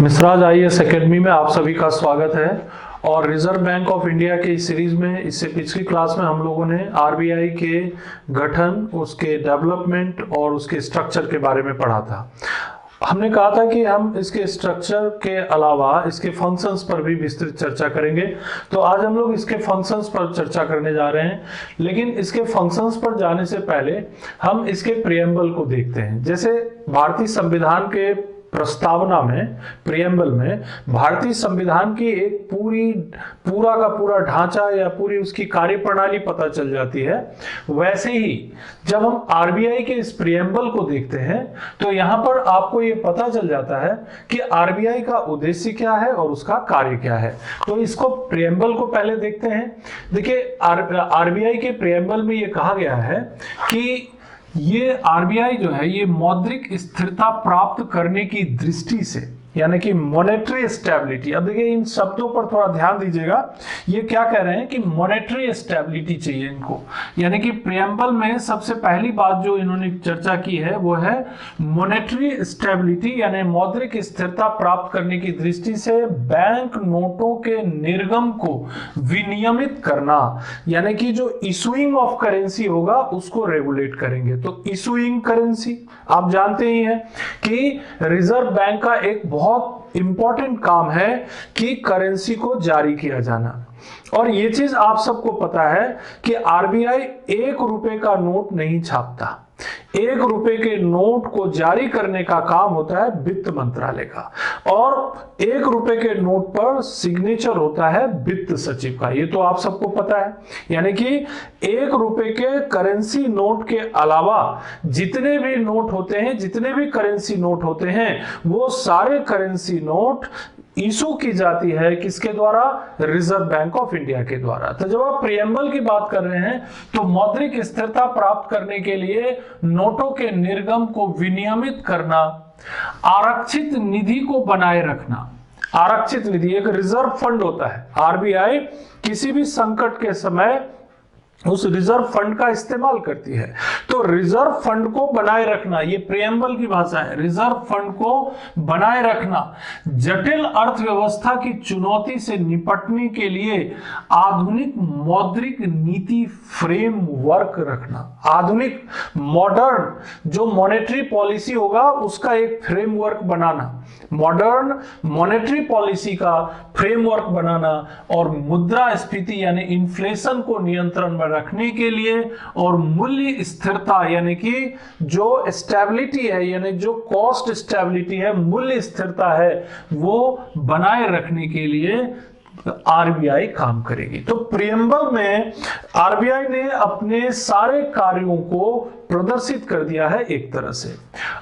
मिश्राज IAS academy में आप सभी का स्वागत है। और रिजर्व बैंक ऑफ इंडिया के इस सीरीज में इससे पिछली क्लास में हम लोगों ने आरबीआई के गठन, उसके डेवलपमेंट और उसके स्ट्रक्चर के बारे में पढ़ा था। हमने कहा था कि हम इसके स्ट्रक्चर के अलावा इसके फंक्शंस पर भी विस्तृत चर्चा करेंगे। तो आज हम लोग इसके फंक्शंस पर चर्चा करने जा रहे हैं, लेकिन इसके फंक्शंस पर जाने से पहले हम इसके प्रियम्बल को देखते हैं। जैसे भारतीय संविधान के प्रस्तावना में, प्रियम्बल में भारतीय संविधान की एक पूरा का पूरा ढांचा या पूरी उसकी कार्यप्रणाली पता चल जाती है, वैसे ही जब हम आरबीआई के इस प्रियम्बल को देखते हैं तो यहां पर आपको ये पता चल जाता है कि आरबीआई का उद्देश्य क्या है और उसका कार्य क्या है। तो इसको प्रियम्बल को पहले देखते हैं। देखिए, आरबीआई के प्रियम्बल में ये कहा गया है कि ये आरबीआई जो है ये मौद्रिक स्थिरता प्राप्त करने की दृष्टि से, यानी कि मॉनेटरी स्टेबिलिटी। अब देखिए, इन शब्दों पर थोड़ा ध्यान दीजिएगा। ये क्या कह रहे हैं कि मॉनेटरी स्टेबिलिटी चाहिए इनको, यानी कि प्रियम्बल में सबसे पहली बात जो इन्होंने चर्चा की है वो है मॉनेटरी स्टेबिलिटी, यानी मौद्रिक स्थिरता प्राप्त करने की दृष्टि से बैंक नोटों के निर्गम को विनियमित करना, यानी कि जो इशूइंग ऑफ करेंसी होगा उसको रेगुलेट करेंगे। तो इशूइंग करेंसी आप जानते ही हैं कि रिजर्व बैंक का एक बहुत इंपॉर्टेंट काम है कि करेंसी को जारी किया जाना। और ये चीज आप सबको पता है कि आरबीआई 1 रुपए का नोट नहीं छापता। 1 रुपए के नोट को जारी करने का काम होता है वित्त मंत्रालय का, और 1 रुपए के नोट पर सिग्नेचर होता है वित्त सचिव का। ये तो आप सबको पता है। यानी कि 1 रुपए के करेंसी नोट के अलावा जितने भी नोट होते हैं, जितने भी करेंसी नोट होते हैं, वो सारे करेंसी नोट इशू की जाती है किसके द्वारा? रिजर्व बैंक ऑफ इंडिया के द्वारा। तो जब आप प्रियम्बल की बात कर रहे हैं तो मौद्रिक स्थिरता प्राप्त करने के लिए नोटों के निर्गम को विनियमित करना, आरक्षित निधि को बनाए रखना। आरक्षित निधि एक रिजर्व फंड होता है। आरबीआई किसी भी संकट के समय उस रिजर्व फंड का इस्तेमाल करती है। तो रिजर्व फंड को बनाए रखना, ये प्रियम्बल की भाषा है। रिजर्व फंड को बनाए रखना, जटिल अर्थव्यवस्था की चुनौती से निपटने के लिए आधुनिक मौद्रिक नीति फ्रेमवर्क रखना। आधुनिक मॉडर्न जो मॉनेटरी पॉलिसी होगा उसका एक फ्रेमवर्क बनाना, मॉडर्न मॉनेटरी पॉलिसी का फ्रेमवर्क बनाना, और मुद्रास्फीति यानी इन्फ्लेशन को नियंत्रण में रखने के लिए, और मूल्य स्थिरता यानी कि जो स्टेबिलिटी है, यानी जो कॉस्ट स्टेबिलिटी है, मूल्य स्थिरता है, वो बनाए रखने के लिए आरबीआई काम करेगी। तो प्रियम्बल में आरबीआई ने अपने सारे कार्यों को प्रदर्शित कर दिया है एक तरह से।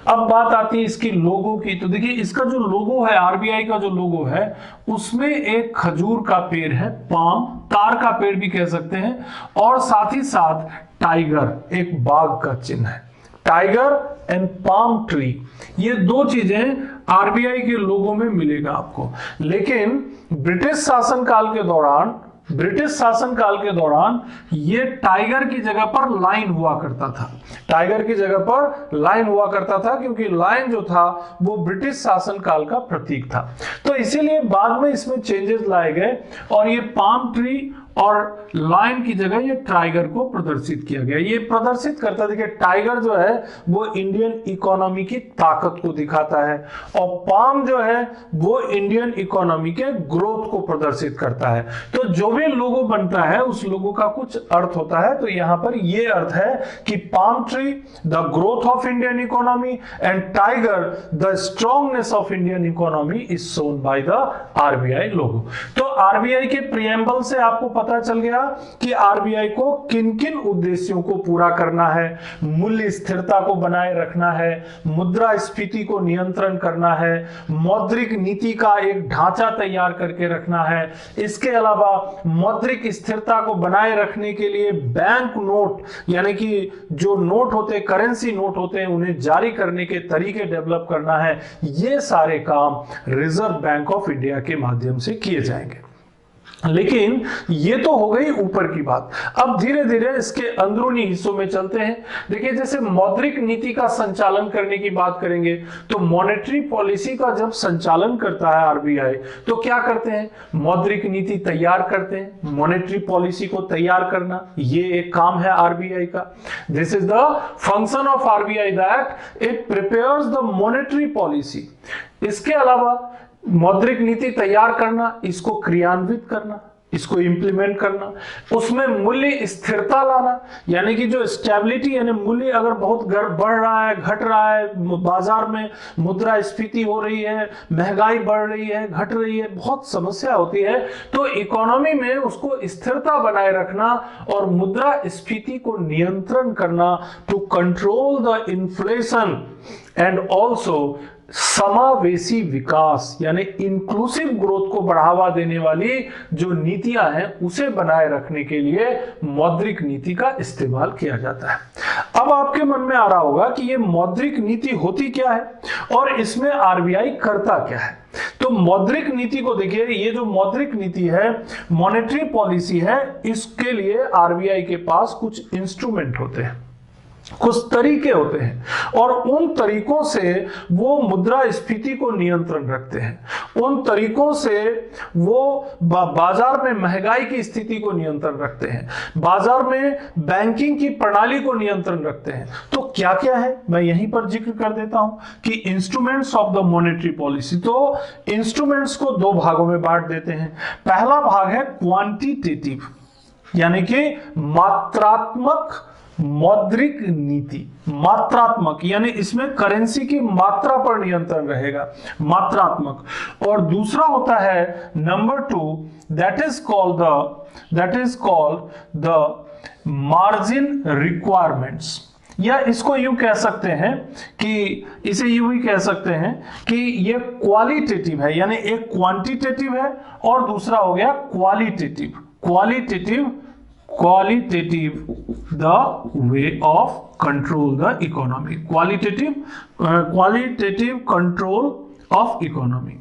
अब बात आती है इसकी लोगो की। तो देखिए, इसका जो लोगो है, आरबीआई का जो लोगो है, उसमें एक खजूर का पेड़ है, पाम, तार का पेड़ भी कह सकते हैं, और साथ ही साथ टाइगर, एक बाघ का चिन्ह है। टाइगर एंड पाम ट्री, ये दो चीजें आरबीआई के लोगों में मिलेगा आपको। लेकिन ब्रिटिश शासनकाल के दौरान ये टाइगर की जगह पर लाइन हुआ करता था। टाइगर की जगह पर लाइन हुआ करता था क्योंकि लाइन जो था वो ब्रिटिश शासनकाल का प्रतीक था। तो इसीलिए बाद में इसमें चेंजेस लाए गए और ये पाम ट्री और लायन की जगह ये टाइगर को प्रदर्शित किया गया। ये प्रदर्शित करता, देखिए टाइगर जो है वो इंडियन इकोनॉमी की ताकत को दिखाता है, और पाम जो है वो इंडियन इकोनॉमी के ग्रोथ को प्रदर्शित करता है। तो जो भी लोगो बनता है उस लोगो का कुछ अर्थ होता है। तो यहां पर ये अर्थ है कि palm tree the growth of Indian economy and tiger the strongness of Indian economy is shown by the RBI logo. तो आरबीआई के प्रियम्बल से आपको पता चल गया कि आरबीआई को किन किन उद्देश्यों को पूरा करना है। मूल्य स्थिरता को बनाए रखना है, मुद्रास्फीति को नियंत्रण करना है, मौद्रिक नीति का एक ढांचा तैयार करके रखना है। इसके अलावा मौद्रिक स्थिरता को बनाए रखने के लिए बैंक नोट, यानी कि जो नोट होते हैं, करेंसी नोट होते हैं, उन्हें जारी करने के तरीके डेवलप करना है। ये सारे काम रिजर्व बैंक ऑफ इंडिया के माध्यम से किए जाएंगे। लेकिन ये तो हो गई ऊपर की बात। अब धीरे धीरे इसके अंदरूनी हिस्सों में चलते हैं। देखिए, जैसे मौद्रिक नीति का संचालन करने की बात करेंगे तो मॉनेटरी पॉलिसी का जब संचालन करता है आरबीआई, तो क्या करते हैं, मौद्रिक नीति तैयार करते हैं। मॉनेटरी पॉलिसी को तैयार करना ये एक काम है आरबीआई का। This is the function of RBI, that it prepares the monetary policy. इसके अलावा मौद्रिक नीति तैयार करना, इसको क्रियान्वित करना, इसको इंप्लीमेंट करना, उसमें मूल्य स्थिरता लाना, यानी कि जो स्टेबिलिटी, यानी मूल्य अगर बहुत बढ़ रहा है, घट रहा है, बाजार में मुद्रास्फीति हो रही है, महंगाई बढ़ रही है, घट रही है, बहुत समस्या होती है, तो इकोनॉमी में उसको स्थिरता बनाए रखना और मुद्रास्फीति को नियंत्रण करना, to control the inflation and also समावेशी विकास, यानी इंक्लूसिव ग्रोथ को बढ़ावा देने वाली जो नीतियां हैं उसे बनाए रखने के लिए मौद्रिक नीति का इस्तेमाल किया जाता है। अब आपके मन में आ रहा होगा कि ये मौद्रिक नीति होती क्या है और इसमें आरबीआई करता क्या है। तो मौद्रिक नीति को देखिए, ये जो मौद्रिक नीति है, मॉनेटरी पॉलिसी है, इसके लिए आरबीआई के पास कुछ इंस्ट्रूमेंट होते हैं, कुछ तरीके होते हैं और उन तरीकों से वो मुद्रास्फीति को नियंत्रण रखते हैं। उन तरीकों से वो बाजार में महंगाई की स्थिति को नियंत्रण रखते हैं, बाजार में बैंकिंग की प्रणाली को नियंत्रण रखते हैं। तो क्या क्या है, मैं यहीं पर जिक्र कर देता हूं कि instruments of the monetary policy. तो इंस्ट्रूमेंट्स को दो भागों में बांट देते हैं। पहला भाग है क्वांटिटेटिव, यानी कि मात्रात्मक मौद्रिक नीति। मात्रात्मक यानी इसमें करेंसी की मात्रा पर नियंत्रण रहेगा, मात्रात्मक। और दूसरा होता है number 2, that is called the margin requirements, या इसको यूं कह सकते हैं कि इसे यूं ही कह सकते हैं कि ये क्वालिटेटिव है, यानी एक क्वांटिटेटिव है और दूसरा हो गया qualitative the way of control the economy, qualitative control of economy.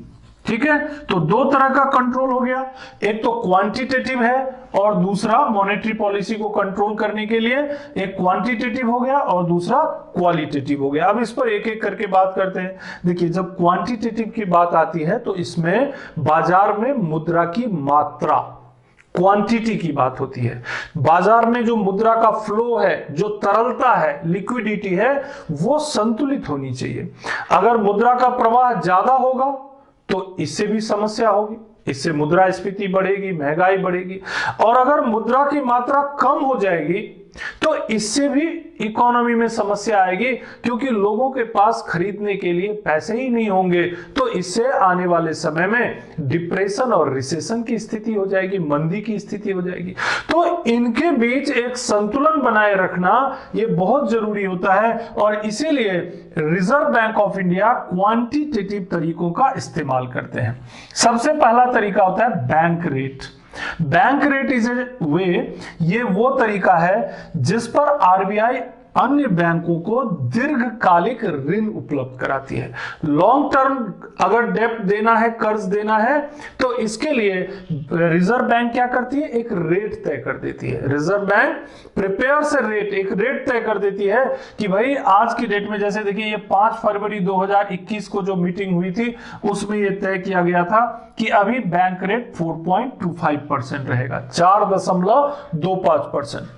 ठीक है, तो दो तरह का कंट्रोल हो गया, एक तो क्वांटिटेटिव है और दूसरा मॉनेटरी पॉलिसी को कंट्रोल करने के लिए एक क्वांटिटेटिव हो गया और दूसरा क्वालिटेटिव हो गया। अब इस पर एक एक करके बात करते हैं। देखिए, जब क्वांटिटेटिव की बात आती है तो इसमें बाजार में मुद्रा की मात्रा, क्वांटिटी की बात होती है। बाजार में जो मुद्रा का फ्लो है, जो तरलता है, लिक्विडिटी है, वो संतुलित होनी चाहिए। अगर मुद्रा का प्रवाह ज्यादा होगा तो इससे भी समस्या होगी, इससे मुद्रास्फीति बढ़ेगी, महंगाई बढ़ेगी। और अगर मुद्रा की मात्रा कम हो जाएगी तो इससे भी इकोनॉमी में समस्या आएगी, क्योंकि लोगों के पास खरीदने के लिए पैसे ही नहीं होंगे। तो इससे आने वाले समय में डिप्रेशन और रिसेशन की स्थिति हो जाएगी, मंदी की स्थिति हो जाएगी। तो इनके बीच एक संतुलन बनाए रखना ये बहुत जरूरी होता है और इसीलिए reserve bank of India quantitative तरीकों का इस्तेमाल करते हैं। सबसे पहला तरीका होता है bank rate. Bank rate is a way, ये वो तरीका है जिस पर आरबीआई अन्य बैंकों को दीर्घकालिक ऋण उपलब्ध कराती है। लॉन्ग टर्म अगर डेब्ट देना है, कर्ज देना है, तो इसके लिए रिजर्व बैंक क्या करती है, एक रेट तय कर देती है। Reserve bank prepares a rate, एक रेट तय कर देती है कि भाई आज की डेट में, जैसे देखिए ये 5 फरवरी 2021 को जो मीटिंग हुई थी उसमें ये तय किया गया था कि अभी बैंक रेट 4.25% रहेगा, 4.25%।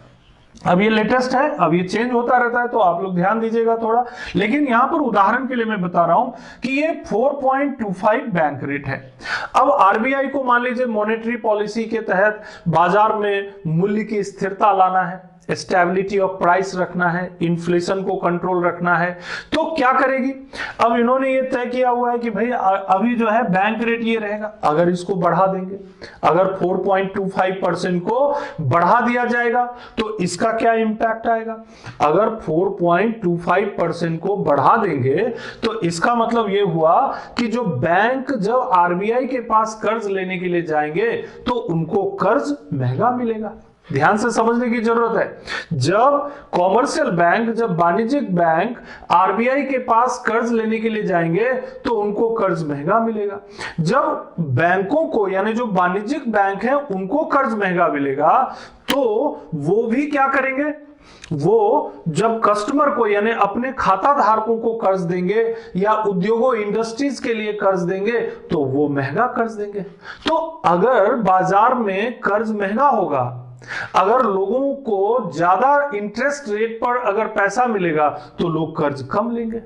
अब ये लेटेस्ट है, अब ये चेंज होता रहता है, तो आप लोग ध्यान दीजिएगा थोड़ा। लेकिन यहां पर उदाहरण के लिए मैं बता रहा हूं कि ये 4.25 बैंक रेट है। अब आरबीआई को मान लीजिए मॉनेटरी पॉलिसी के तहत बाजार में मूल्य की स्थिरता लाना है, स्टेबिलिटी ऑफ प्राइस रखना है, इन्फ्लेशन को कंट्रोल रखना है, तो क्या करेगी। अब इन्होंने ये तय किया हुआ है कि भाई अभी जो है बैंक रेट ये रहेगा, अगर इसको बढ़ा देंगे, अगर 4.25% को बढ़ा दिया जाएगा तो इसका क्या इंपैक्ट आएगा। अगर 4.25% को बढ़ा देंगे तो इसका मतलब ये हुआ कि जो बैंक जब आरबीआई के पास कर्ज लेने के लिए जाएंगे तो उनको कर्ज महंगा मिलेगा, ध्यान से समझने की जरूरत है। जब कॉमर्शियल बैंक, जब वाणिज्यिक बैंक आरबीआई के पास कर्ज लेने के लिए जाएंगे तो उनको कर्ज महंगा मिलेगा। जब बैंकों को, यानी जो वाणिज्यिक बैंक है, उनको कर्ज महंगा मिलेगा तो वो भी क्या करेंगे, वो जब कस्टमर को, यानी अपने खाता धारकों को कर्ज देंगे या उद्योगों इंडस्ट्रीज के लिए कर्ज देंगे तो वो महंगा कर्ज देंगे। तो अगर बाजार में कर्ज महंगा होगा, अगर लोगों को ज्यादा इंटरेस्ट रेट पर अगर पैसा मिलेगा तो लोग कर्ज कम लेंगे।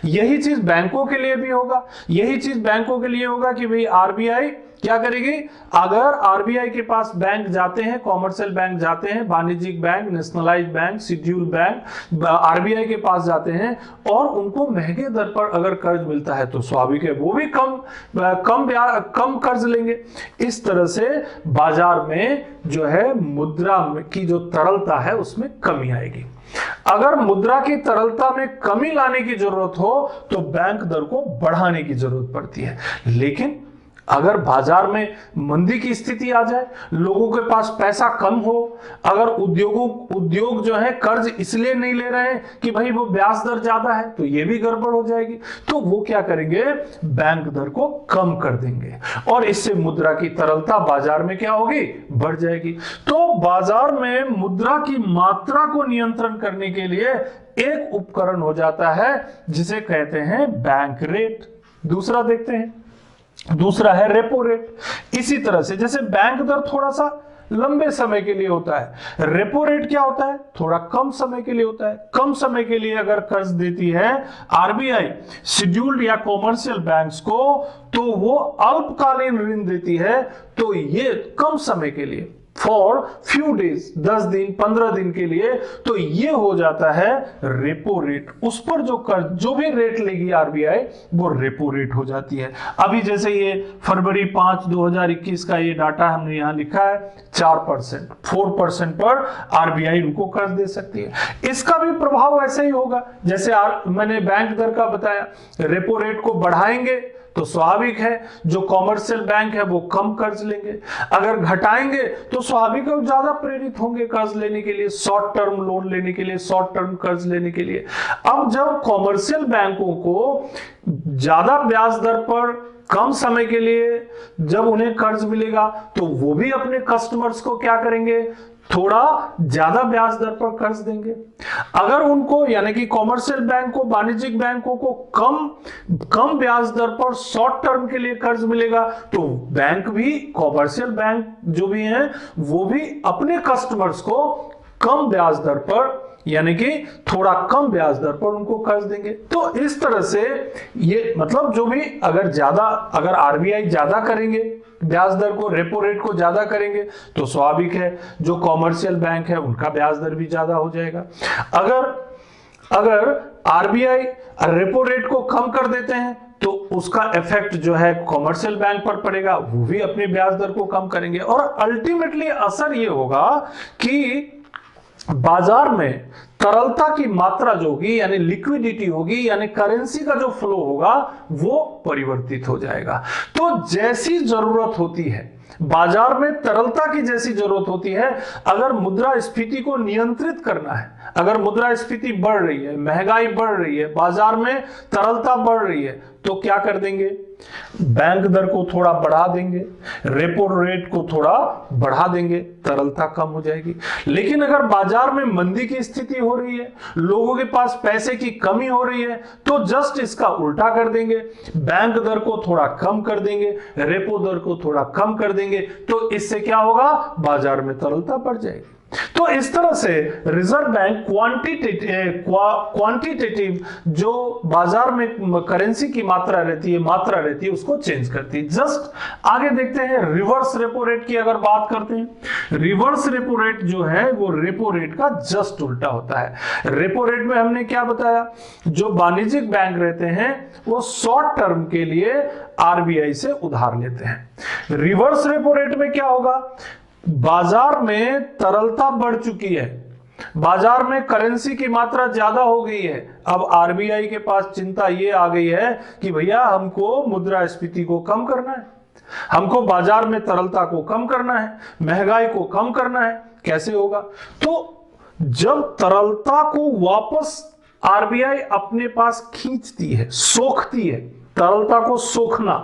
यही चीज बैंकों के लिए भी होगा। यही चीज बैंकों के लिए होगा कि भाई आरबीआई क्या करेगी, अगर आरबीआई के पास बैंक जाते हैं, कॉमर्शियल बैंक जाते हैं, वाणिज्यिक bank, nationalised bank, schedule bank RBI के पास जाते हैं और उनको महंगे दर पर अगर कर्ज मिलता है तो स्वाभाविक है वो भी कम कर्ज लेंगे। इस तरह से बाजार में जो है मुद्रा की जो तरलता है उसमें कमी आएगी। अगर मुद्रा की तरलता में कमी लाने की जरूरत हो तो बैंक दर को बढ़ाने की जरूरत पड़ती है। लेकिन अगर बाजार में मंदी की स्थिति आ जाए, लोगों के पास पैसा कम हो, अगर उद्योग जो है कर्ज इसलिए नहीं ले रहे हैं कि भाई वो ब्याज दर ज्यादा है, तो ये भी गड़बड़ हो जाएगी। तो वो क्या करेंगे, बैंक दर को कम कर देंगे और इससे मुद्रा की तरलता बाजार में क्या होगी, बढ़ जाएगी। तो बाजार में मुद्रा की मात्रा को नियंत्रण करने के लिए एक उपकरण हो जाता है जिसे कहते हैं बैंक रेट। दूसरा देखते हैं, दूसरा है रेपो रेट। इसी तरह से जैसे बैंक दर थोड़ा सा लंबे समय के लिए होता है, रेपो रेट क्या होता है, थोड़ा कम समय के लिए होता है। कम समय के लिए अगर कर्ज देती है आरबीआई शेड्यूल्ड या कॉमर्शियल बैंक्स को तो वो अल्पकालीन ऋण देती है, तो ये कम समय के लिए फॉर फ्यू डेज, 10 दिन 15 दिन के लिए, तो ये हो जाता है रेपो रेट। उस पर जो कर्ज, जो भी रेट लेगी आरबीआई वो रेपो रेट हो जाती है। अभी जैसे ये फरवरी 5 2021 का ये डाटा हमने यहां लिखा है 4%, 4% पर आरबीआई उनको कर्ज दे सकती है। इसका भी प्रभाव ऐसे ही होगा जैसे मैंने बैंक दर का बताया, रेपो रेट को बढ़ाएंगे तो स्वाभाविक है जो कॉमर्शियल बैंक है वो कम कर्ज लेंगे, अगर घटाएंगे तो स्वाभाविक है ज्यादा प्रेरित होंगे कर्ज लेने के लिए, शॉर्ट टर्म लोन लेने के लिए, शॉर्ट टर्म कर्ज लेने के लिए। अब जब कॉमर्शियल बैंकों को ज्यादा ब्याज दर पर कम समय के लिए जब उन्हें कर्ज मिलेगा तो वो भी अपने कस्टमर्स को क्या करेंगे, थोड़ा ज्यादा ब्याज दर पर कर्ज देंगे। अगर उनको, यानी कि कॉमर्शियल बैंक को, वाणिज्यिक बैंकों को कम ब्याज दर पर शॉर्ट टर्म के लिए कर्ज मिलेगा तो बैंक भी, कॉमर्शियल बैंक जो भी हैं वो भी अपने कस्टमर्स को कम ब्याज दर पर, यानी कि थोड़ा कम ब्याज दर पर उनको कर्ज देंगे। तो इस तरह से ये मतलब जो भी अगर आरबीआई ज्यादा करेंगे ब्याज दर को, रेपो रेट को ज्यादा करेंगे तो स्वाभाविक है जो कॉमर्शियल बैंक है उनका ब्याज दर भी ज्यादा हो जाएगा। अगर आरबीआई रेपो रेट को कम कर देते हैं तो उसका इफेक्ट जो है कॉमर्शियल बैंक पर पड़ेगा, वो भी अपने ब्याज दर को कम करेंगे और अल्टीमेटली असर ये होगा कि बाजार में तरलता की मात्रा जो होगी, यानी लिक्विडिटी होगी, यानी करेंसी का जो फ्लो होगा वो परिवर्तित हो जाएगा। तो जैसी जरूरत होती है बाजार में, तरलता की जैसी जरूरत होती है, अगर मुद्रास्फीति को नियंत्रित करना है, अगर मुद्रास्फीति बढ़ रही है, महंगाई बढ़ रही है, बाजार में तरलता बढ़ रही है, तो क्या कर देंगे, बैंक दर को थोड़ा बढ़ा देंगे, रेपो रेट को थोड़ा बढ़ा देंगे, तरलता कम हो जाएगी। लेकिन अगर बाजार में मंदी की स्थिति हो रही है, लोगों के पास पैसे की कमी हो रही है, तो जस्ट इसका उल्टा कर देंगे, बैंक दर को थोड़ा कम कर देंगे, रेपो दर को थोड़ा कम कर देंगे, तो इससे क्या होगा, बाजार में तरलता बढ़ जाएगी। तो इस तरह से रिजर्व बैंक क्वांटिटेटिव जो बाजार में करेंसी की मात्रा रहती है उसको चेंज करती है। जस्ट आगे देखते हैं रिवर्स रेपो रेट की अगर बात करते हैं, रिवर्स रेपो रेट जो है वो रेपो रेट का जस्ट उल्टा होता है। रेपो रेट में हमने क्या बताया, जो वाणिज्यिक बैंक रहते हैं वो शॉर्ट टर्म के लिए आरबीआई से उधार लेते हैं। रिवर्स रेपो रेट में क्या होगा, बाजार में तरलता बढ़ चुकी है, बाजार में करेंसी की मात्रा ज्यादा हो गई है, अब आरबीआई के पास चिंता ये आ गई है कि भैया हमको मुद्रास्फीति को कम करना है, हमको बाजार में तरलता को कम करना है, महंगाई को कम करना है, कैसे होगा? तो जब तरलता को वापस आरबीआई अपने पास खींचती है, सोखती है, तरलता को सोखना,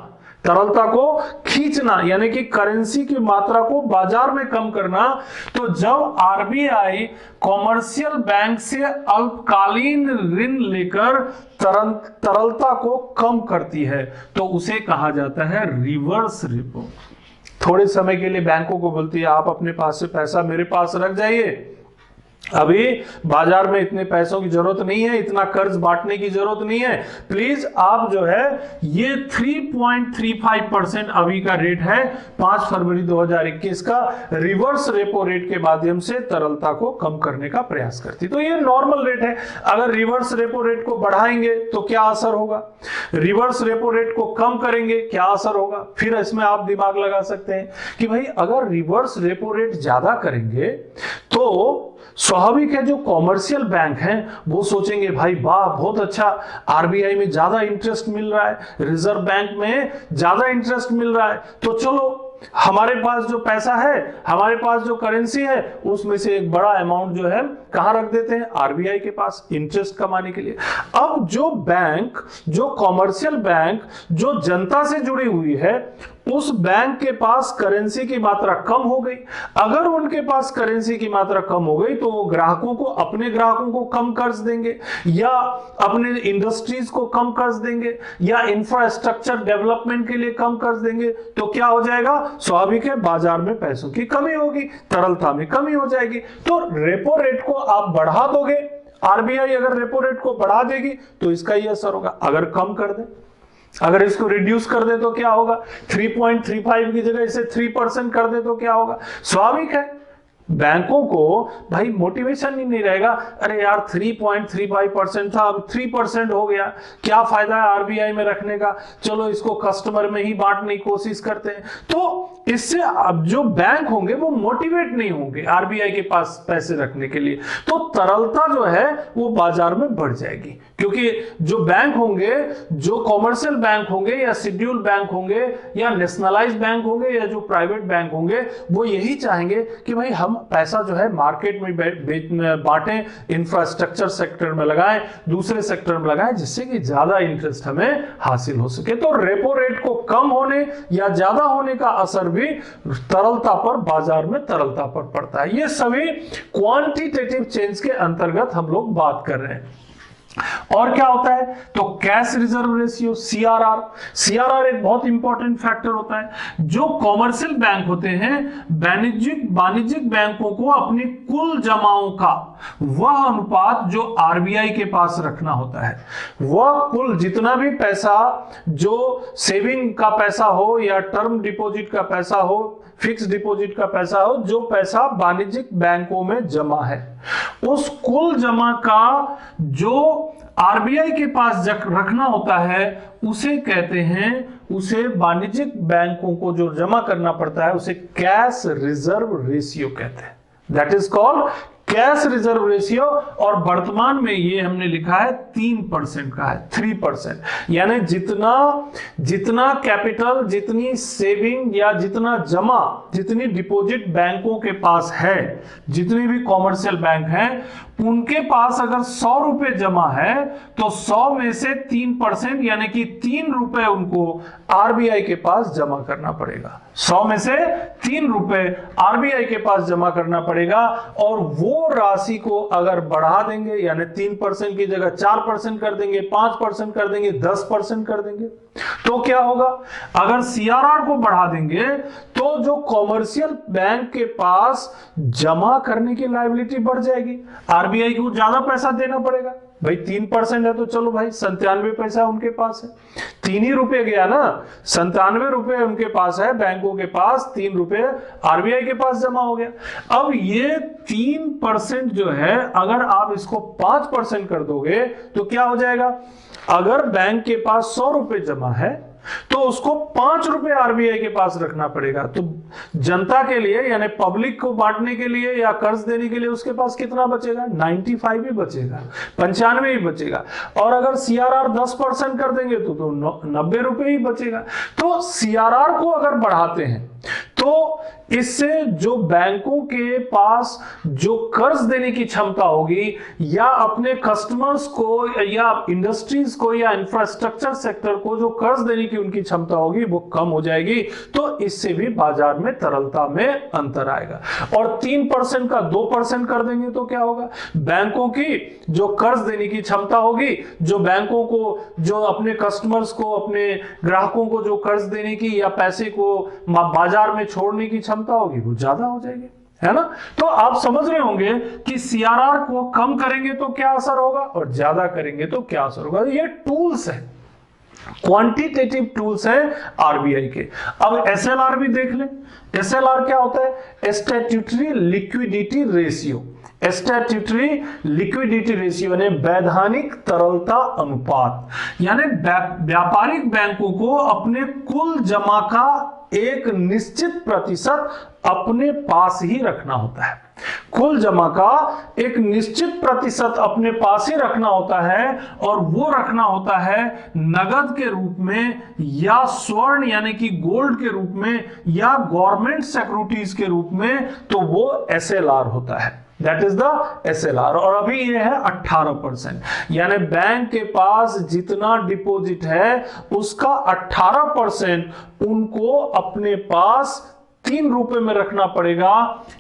तरलता को खींचना यानी कि करेंसी की मात्रा को बाजार में कम करना, तो जब आरबीआई कॉमर्शियल बैंक से अल्पकालीन ऋण लेकर तरलता को कम करती है तो उसे कहा जाता है रिवर्स रेपो। थोड़े समय के लिए बैंकों को बोलती है आप अपने पास से पैसा मेरे पास रख जाइए, अभी बाजार में इतने पैसों की जरूरत नहीं है, इतना कर्ज बांटने की जरूरत नहीं है, प्लीज आप जो है ये 3.35% अभी का रेट है 5 फरवरी 2021 का, रिवर्स रेपो रेट के माध्यम से तरलता को कम करने का प्रयास करती। तो ये नॉर्मल रेट है। अगर रिवर्स रेपो रेट को बढ़ाएंगे तो क्या असर होगा, रिवर्स रेपो रेट को कम करेंगे क्या असर होगा? फिर इसमें आप दिमाग लगा सकते हैं कि भाई अगर रिवर्स रेपो रेट ज्यादा करेंगे तो स्वाभाविक है जो कॉमर्शियल बैंक हैं वो सोचेंगे भाई वाह बहुत अच्छा, आरबीआई में ज्यादा इंटरेस्ट मिल रहा है, रिजर्व बैंक में ज्यादा इंटरेस्ट मिल रहा है, तो चलो हमारे पास जो पैसा है, हमारे पास जो करेंसी है उसमें से एक बड़ा अमाउंट जो है कहां रख देते हैं? आरबीआई के पास, इंटरेस्ट कमाने के लिए। अब जो बैंक, जो कॉमर्शियल बैंक जो जनता से जुड़ी हुई है उस बैंक के पास करेंसी की मात्रा कम हो गई। अगर उनके पास करेंसी की मात्रा कम हो गई तो वो ग्राहकों को, अपने ग्राहकों को कम कर्ज देंगे या अपने इंडस्ट्रीज को कम कर्ज देंगे या इंफ्रास्ट्रक्चर डेवलपमेंट के लिए कम कर्ज देंगे, तो क्या हो जाएगा? स्वाभाविक है बाजार में पैसों की कमी होगी, तरलता में कमी हो जाएगी। तो रेपो रेट को आप बढ़ा दोगे, आरबीआई अगर रेपो रेट को बढ़ा देगी तो इसका ही असर होगा। अगर कम कर दे, अगर इसको रिड्यूस कर दे तो क्या होगा? 3.35 की जगह इसे 3% कर दे तो क्या होगा? स्वाभाविक है बैंकों को भाई मोटिवेशन ही नहीं रहेगा, अरे यार 3.35% था अब 3% हो गया, क्या फायदा है आरबीआई में रखने का, चलो इसको कस्टमर में ही बांटने की कोशिश करते हैं। तो इससे अब जो बैंक होंगे वो मोटिवेट नहीं होंगे आरबीआई के पास पैसे रखने के लिए, तो तरलता जो है वो बाजार में बढ़ जाएगी। क्योंकि जो बैंक होंगे, जो कॉमर्शियल बैंक होंगे या शेड्यूल बैंक होंगे या नेशनलाइज बैंक होंगे या जो प्राइवेट बैंक होंगे, वो यही चाहेंगे कि भाई हम पैसा जो है मार्केट में बांटें, इंफ्रास्ट्रक्चर सेक्टर में लगाएं, दूसरे सेक्टर में लगाएं, जिससे कि ज्यादा इंटरेस्ट हमें हासिल हो सके। तो रेपो रेट को कम होने या ज्यादा होने का असर भी तरलता पर, बाजार में तरलता पर पड़ता है। ये सभी क्वांटिटेटिव चेंज के अंतर्गत हम लोग बात कर रहे हैं। और क्या होता है? तो cash reserve ratio, CRR. CRR एक बहुत इंपॉर्टेंट फैक्टर होता है। जो कॉमर्शियल बैंक होते हैं, वाणिज्यिक बैंकों को अपनी कुल जमाओं का वह अनुपात जो आरबीआई के पास रखना होता है, वह कुल जितना भी पैसा, जो सेविंग का पैसा हो या टर्म डिपॉजिट का पैसा हो, फिक्स डिपॉजिट का पैसा हो, जो पैसा वाणिज्यिक बैंकों में जमा है, उस कुल जमा का जो आरबीआई के पास रखना होता है उसे कहते हैं, उसे वाणिज्यिक बैंकों को जो जमा करना पड़ता है उसे कैश रिजर्व रेशियो कहते हैं। That is called cash reserve ratio. और वर्तमान में ये हमने लिखा है 3% का है, 3%। यानी जितना कैपिटल, जितनी सेविंग या जितना जमा, जितनी डिपॉजिट बैंकों के पास है, जितनी भी कॉमर्शियल बैंक हैं, उनके पास अगर 100 रुपए जमा है तो 100 में से 3% यानी कि 3 रुपए उनको आरबीआई के पास जमा करना पड़ेगा। 100 में से 3 रुपए आरबीआई के पास जमा करना पड़ेगा। और वो राशि को अगर बढ़ा देंगे, यानी 3% की जगह 4% कर देंगे, 5% कर देंगे, 10% कर देंगे, तो क्या होगा? अगर सीआरआर को बढ़ा देंगे तो जो कॉमर्शियल बैंक के पास जमा करने की लायबिलिटी बढ़ जाएगी, आरबीआई को ज्यादा पैसा देना पड़ेगा। भाई 3% है तो चलो भाई 97 पैसा उनके पास है, 3 ही रुपए गया ना, 97 रुपए उनके पास है बैंकों के पास, 3 रुपए आरबीआई के पास जमा हो गया। अब ये 3% जो है अगर आप इसको 5% कर दोगे तो क्या हो जाएगा? अगर बैंक के पास 100 रुपए जमा है तो उसको 5 रुपए आरबीआई के पास रखना पड़ेगा। तो जनता के लिए यानी पब्लिक को बांटने के लिए या कर्ज देने के लिए उसके पास कितना बचेगा? 95 ही बचेगा, 95 ही बचेगा। और अगर सीआरआर 10% कर देंगे तो 90 रुपए ही बचेगा। तो सीआरआर को अगर बढ़ाते हैं तो इससे जो बैंकों के पास जो कर्ज देने की क्षमता होगी या अपने कस्टमर्स को या इंडस्ट्रीज को या इंफ्रास्ट्रक्चर सेक्टर को जो कर्ज देने की उनकी क्षमता होगी वो कम हो जाएगी। तो इससे भी बाजार में तरलता में अंतर आएगा। और 3% का 2% कर देंगे तो क्या होगा, बैंकों की जो कर्ज देने की क्षमता होगी, जो बैंकों को जो अपने कस्टमर्स को अपने ग्राहकों को जो कर्ज देने की या पैसे को बाजार में छोड़ने की क्षमता होगी वो ज्यादा हो जाएगी, है ना। तो आप समझ रहे होंगे कि सीआरआर को कम करेंगे तो क्या असर होगा और ज्यादा करेंगे तो क्या असर होगा। ये टूल्स है, क्वांटिटेटिव टूल्स है आरबीआई के। अब एसएलआर भी देख लें। एसएलआर क्या होता है, statutory liquidity ratio. Statutory liquidity ratio यानी वैधानिक तरलता अनुपात, यानी व्यापारिक बैंकों को अपने कुल जमा का एक निश्चित प्रतिशत अपने पास ही रखना होता है। कुल जमा का एक निश्चित प्रतिशत अपने पास ही रखना होता है, और वो रखना होता है नगद के रूप में या स्वर्ण यानी कि गोल्ड के रूप में या गवर्नमेंट सिक्योरिटीज के रूप में, तो वो एसएलआर होता है, दैट इज द एसएलआर। और अभी ये है 18%, यानी बैंक के पास जितना डिपॉजिट है उसका 18% उनको अपने पास 3 रुपए में रखना पड़ेगा।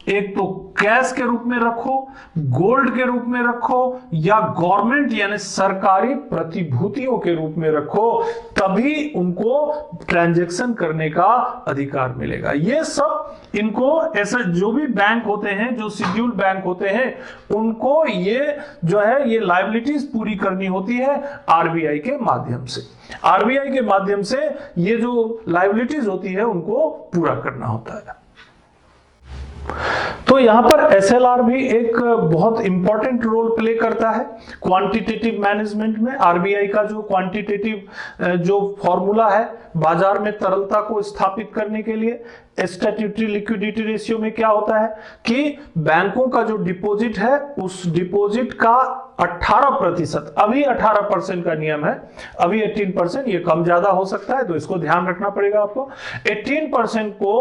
एक तो कैश के रूप में रखो, गोल्ड के रूप में रखो, या गवर्नमेंट यानी सरकारी प्रतिभूतियों के रूप में रखो, तभी उनको ट्रांजैक्शन करने का अधिकार मिलेगा। ये सब इनको ऐसे जो भी बैंक होते हैं, जो शेड्यूल्ड बैंक होते हैं, उनको ये जो है ये लायबिलिटीज पूरी करनी होती है आरबीआई के माध्यम से। आरबीआई के माध्यम से ये जो लायबिलिटीज होती है उनको पूरा करना होता है। तो यहां पर एसएलआर भी एक बहुत इंपॉर्टेंट रोल प्ले करता है क्वांटिटेटिव मैनेजमेंट में। आरबीआई का जो क्वांटिटेटिव जो फॉर्मूला है बाजार में तरलता को स्थापित करने के लिए, स्टैट्यूटरी लिक्विडिटी रेशियो में क्या होता है कि बैंकों का जो डिपॉजिट है उस डिपॉजिट का 18%, अभी 18% का नियम है, अभी 18%, ये कम ज्यादा हो सकता है तो इसको ध्यान रखना पड़ेगा आपको। 18% को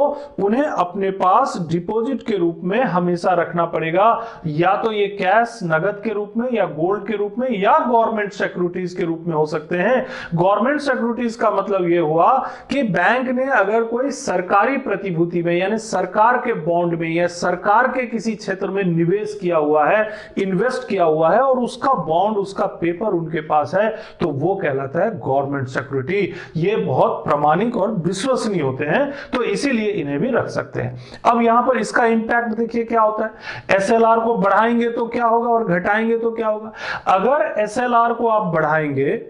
उन्हें अपने पास डिपॉजिट के रूप में हमेशा रखना पड़ेगा, या तो ये कैश नगद के रूप में या गोल्ड के रूप में या गवर्नमेंट सिक्योरिटीज के रूप में हो सकते हैं। गवर्नमेंट सिक्योरिटीज का मतलब ये हुआ कि बैंक ने अगर कोई सरकारी प्रतिभूति में यानी सरकार के बॉन्ड में या सरकार के किसी क्षेत्र में निवेश किया हुआ है, इन्वेस्ट किया हुआ है, और उसका बॉन्ड उसका पेपर उनके पास है, तो वो कहलाता है गवर्नमेंट सिक्योरिटी। ये बहुत प्रामाणिक और विश्वसनीय होते हैं, तो इसीलिए इन्हें भी रख सकते हैं। अब यहां पर इसका इंपैक्ट देखिए क्या होता है। एसएलआर को बढ़ाएंगे तो क्या होगा और घटाएंगे तो क्या होगा। अगर एसएलआर को आप बढ़ाएंगे,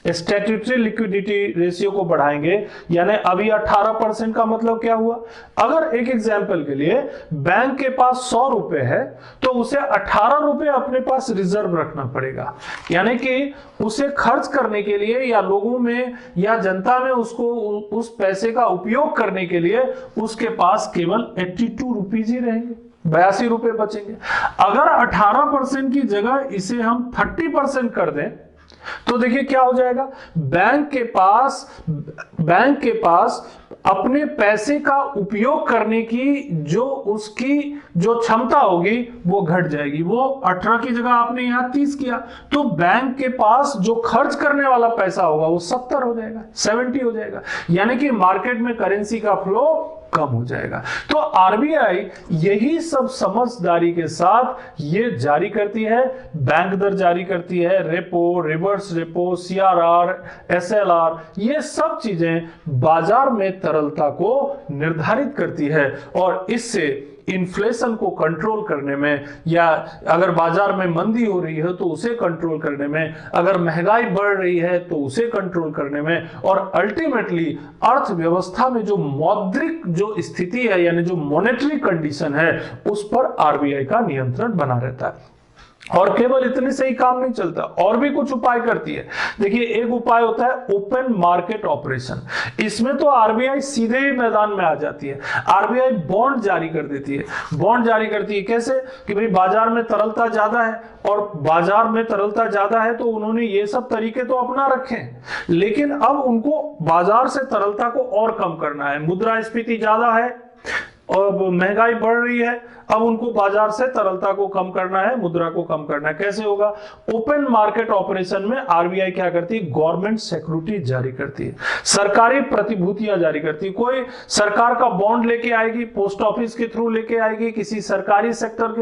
स्टैट्यूटरी लिक्विडिटी रेशियो को बढ़ाएंगे, यानी अभी 18% का मतलब क्या हुआ, अगर एक एग्जांपल के लिए बैंक के पास 100 रुपए है तो उसे 18 रुपए अपने पास रिजर्व रखना पड़ेगा, यानी कि उसे खर्च करने के लिए या लोगों में या जनता में उसको उस पैसे का उपयोग करने के लिए उसके पास केवल 82 रुपीज ही रहेंगे, 82 रुपए बचेंगे। अगर 18% की जगह इसे हम 30% कर दें तो देखिए क्या हो जाएगा, बैंक के पास अपने पैसे का उपयोग करने की जो उसकी जो क्षमता होगी वो घट जाएगी। वो 18 की जगह आपने यहां 30 किया तो बैंक के पास जो खर्च करने वाला पैसा होगा वो 70 हो जाएगा, 70 हो जाएगा, यानी कि मार्केट में करेंसी का फ्लो कम हो जाएगा। तो आरबीआई यही सब समझदारी के साथ ये जारी करती है, बैंक दर जारी करती है, repo, reverse repo, CRR, SLR, ये सब चीजें बाजार में तरलता को निर्धारित करती है, और इससे इन्फ्लेशन को कंट्रोल करने में, या अगर बाजार में मंदी हो रही है तो उसे कंट्रोल करने में, अगर महंगाई बढ़ रही है तो उसे कंट्रोल करने में, और अल्टीमेटली अर्थव्यवस्था में जो मौद्रिक जो स्थिति है यानी जो मॉनेटरी कंडीशन है उस पर आरबीआई का नियंत्रण बना रहता है। और केवल इतने से ही काम नहीं चलता, और भी कुछ उपाय करती है। देखिए एक उपाय होता है ओपन मार्केट ऑपरेशन। इसमें तो आरबीआई सीधे ही मैदान में आ जाती है। आरबीआई बॉन्ड जारी कर देती है। बॉन्ड जारी करती है कैसे कि भाई बाजार में तरलता ज्यादा है, और बाजार में तरलता ज्यादा है तो उन्होंने ये सब तरीके तो अपना रखे हैं, लेकिन अब उनको बाजार से तरलता को और कम करना है। मुद्रास्फीति ज्यादा है और महंगाई बढ़ रही है, अब उनको बाजार से तरलता को कम करना है, मुद्रा को कम करना है। कैसे होगा? ओपन मार्केट ऑपरेशन में आरबीआई क्या करती है? गवर्नमेंट सिक्योरिटी जारी करती है, सरकारी प्रतिभूतियां जारी करती है। कोई सरकार का बॉन्ड लेके आएगी, पोस्ट ऑफिस के थ्रू लेके आएगी, किसी सरकारी सेक्टर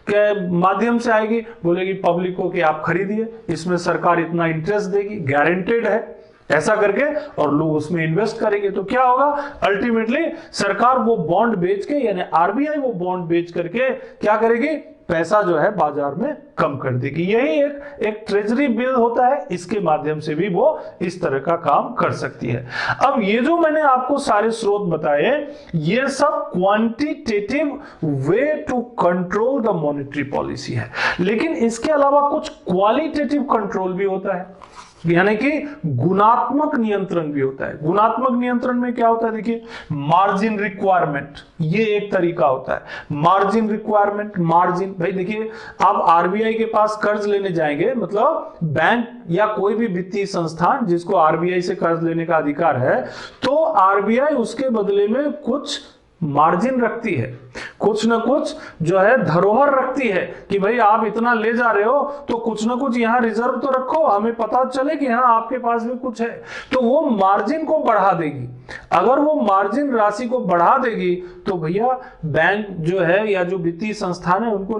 के माध्यम से आएगी, बोलेगी पब्लिक को कि आप खरीदिए, इसमें सरकार इतना इंटरेस्ट देगी, गारंटेड है, ऐसा करके, और लोग उसमें इन्वेस्ट करेंगे। तो क्या होगा? अल्टीमेटली सरकार वो बॉन्ड बेच के, यानी आरबीआई वो बॉन्ड बेच करके क्या करेगी? पैसा जो है बाजार में कम कर देगी। यही एक ट्रेजरी बिल होता है, इसके माध्यम से भी वो इस तरह का काम कर सकती है। अब ये जो मैंने आपको सारे स्रोत बताए, ये सब quantitative way to control the monetary policy है, लेकिन इसके अलावा कुछ क्वालिटेटिव कंट्रोल भी होता है, यानी कि गुणात्मक नियंत्रण भी होता है। गुणात्मक नियंत्रण में क्या होता है? देखिए, मार्जिन रिक्वायरमेंट, ये एक तरीका होता है। मार्जिन रिक्वायरमेंट, मार्जिन, भाई देखिए, आप आरबीआई के पास कर्ज लेने जाएंगे, मतलब बैंक या कोई भी वित्तीय संस्थान जिसको आरबीआई से कर्ज लेने का अधिकार है, तो आरबीआई उसके बदले में कुछ मार्जिन रखती है, कुछ ना कुछ जो है धरोहर रखती है कि भाई आप इतना ले जा रहे हो तो कुछ ना कुछ यहाँ रिजर्व तो रखो, हमें पता चले कि हाँ आपके पास भी कुछ है। तो वो मार्जिन को बढ़ा देगी। अगर वो मार्जिन राशि को बढ़ा देगी तो भैया बैंक जो है या जो वित्तीय संस्थान है उनको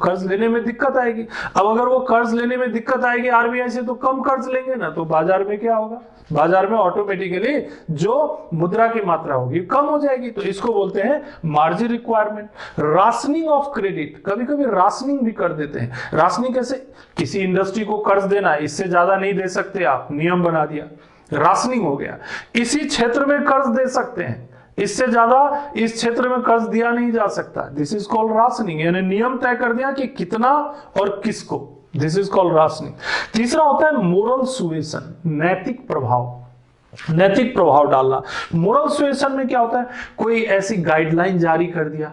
कर्ज लेने में दिक्कत आएगी। अब अगर वो कर्ज लेने में दिक्कत आएगी आरबीआई से, तो कम कर्ज लेंगे ना, तो बाजार में क्या होगा? बाजार में ऑटोमेटिकली जो मुद्रा की मात्रा होगी कम हो जाएगी। तो इसको बोलते हैं margin requirement. Rationing of credit, कभी कभी राशनिंग भी कर देते हैं। राशनिंग कैसे? किसी इंडस्ट्री को कर्ज देना है, इससे ज्यादा नहीं दे सकते आप, नियम बना दिया, राशनिंग हो गया। इसी क्षेत्र में कर्ज दे सकते हैं, इससे ज्यादा इस क्षेत्र में कर्ज दिया नहीं जा सकता, दिस इज कॉल्ड राशनिंग, यानी नियम तय कर दिया कि कितना और किसको, दिस इज कॉल्ड राशनिंग। तीसरा होता है मोरल सुएशन, नैतिक प्रभाव, नैतिक प्रभाव डालना। मोरल सुएशन में क्या होता है? कोई ऐसी गाइडलाइन जारी कर दिया,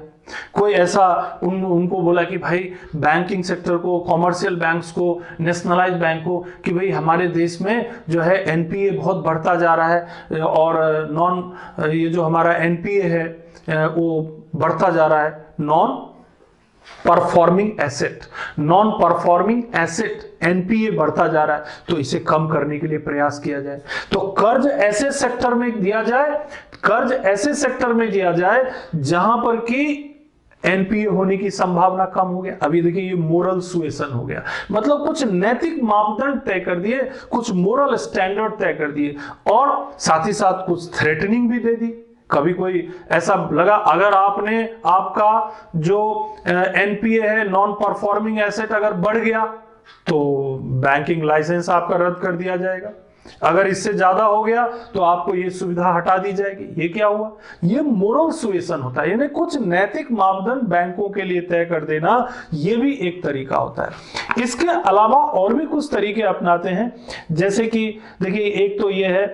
कोई ऐसा उनको बोला कि भाई बैंकिंग सेक्टर को, कॉमर्शियल बैंक्स को, नेशनलाइज बैंक को, कि भाई हमारे देश में जो है एनपीए बहुत बढ़ता जा रहा है और ये जो हमारा एनपीए है वो बढ़ता जा रहा है, नॉन परफॉर्मिंग एसेट एनपीए बढ़ता जा रहा है, तो इसे कम करने के लिए प्रयास किया जाए। तो कर्ज ऐसे सेक्टर में दिया जाए, कर्ज ऐसे सेक्टर में दिया जाए जहां पर कि एनपीए होने की संभावना कम हो गया। अभी देखिए, ये मोरल सुएशन हो गया, मतलब कुछ नैतिक मापदंड तय कर दिए, कुछ मोरल स्टैंडर्ड तय कर दिए, और साथ ही साथ कुछ थ्रेटनिंग भी दे दी। कभी कोई ऐसा लगा, अगर आपने, आपका जो एनपीए है, नॉन परफॉर्मिंग एसेट, अगर बढ़ गया तो बैंकिंग लाइसेंस आपका रद्द कर दिया जाएगा, अगर इससे ज्यादा हो गया तो आपको ये सुविधा हटा दी जाएगी। ये क्या हुआ? ये मोरल सुएशन होता है, यानी कुछ नैतिक मापदंड बैंकों के लिए तय कर देना, ये भी एक तरीका होता है। इसके अलावा और भी कुछ तरीके अपनाते हैं, जैसे कि देखिए, एक तो ये है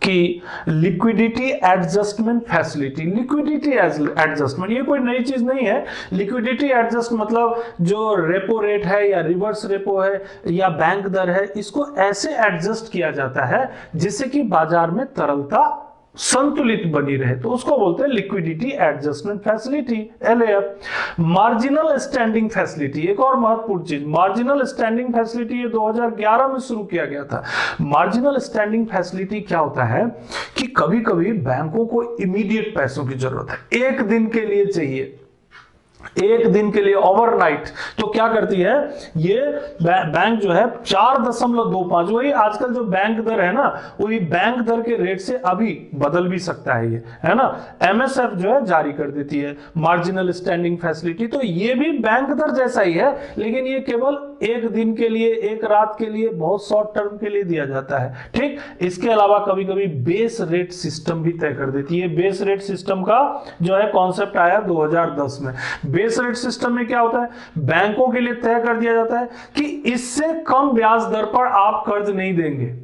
कि liquidity adjustment facility. Liquidity adjustment ये कोई नई चीज नहीं है। लिक्विडिटी एडजस्ट मतलब जो रेपो रेट है या रिवर्स रेपो है या बैंक दर है, इसको ऐसे एडजस्ट किया जाता है जिससे कि बाजार में तरलता संतुलित बनी रहे, तो उसको बोलते हैं liquidity adjustment facility, LAF. Marginal standing facility, एक और महत्वपूर्ण चीज, मार्जिनल स्टैंडिंग फैसिलिटी, ये 2011 में शुरू किया गया था। मार्जिनल स्टैंडिंग फैसिलिटी क्या होता है कि कभी कभी बैंकों को इमीडिएट पैसों की जरूरत है, एक दिन के लिए चाहिए, एक दिन के लिए, ओवरनाइट, तो क्या करती है ये बैंक जो है 4.25, वही आजकल जो बैंक दर है ना, वही बैंक दर के रेट से अभी बदल भी सकता है, ये है ना, एमएसएफ जो है जारी कर देती है मार्जिनल स्टैंडिंग फैसिलिटी। तो ये भी बैंक दर जैसा ही है, लेकिन ये केवल एक दिन के लिए, एक रात के लिए, बहुत शॉर्ट टर्म के लिए दिया जाता है, ठीक। इसके अलावा कभी कभी बेस रेट सिस्टम भी तय कर देती है। बेस रेट सिस्टम का जो है कॉन्सेप्ट आया 2010 में। बेस रेट सिस्टम में क्या होता है, बैंकों के लिए तय कर दिया जाता है कि इससे कम ब्याज दर पर आप कर्ज नहीं देंगे,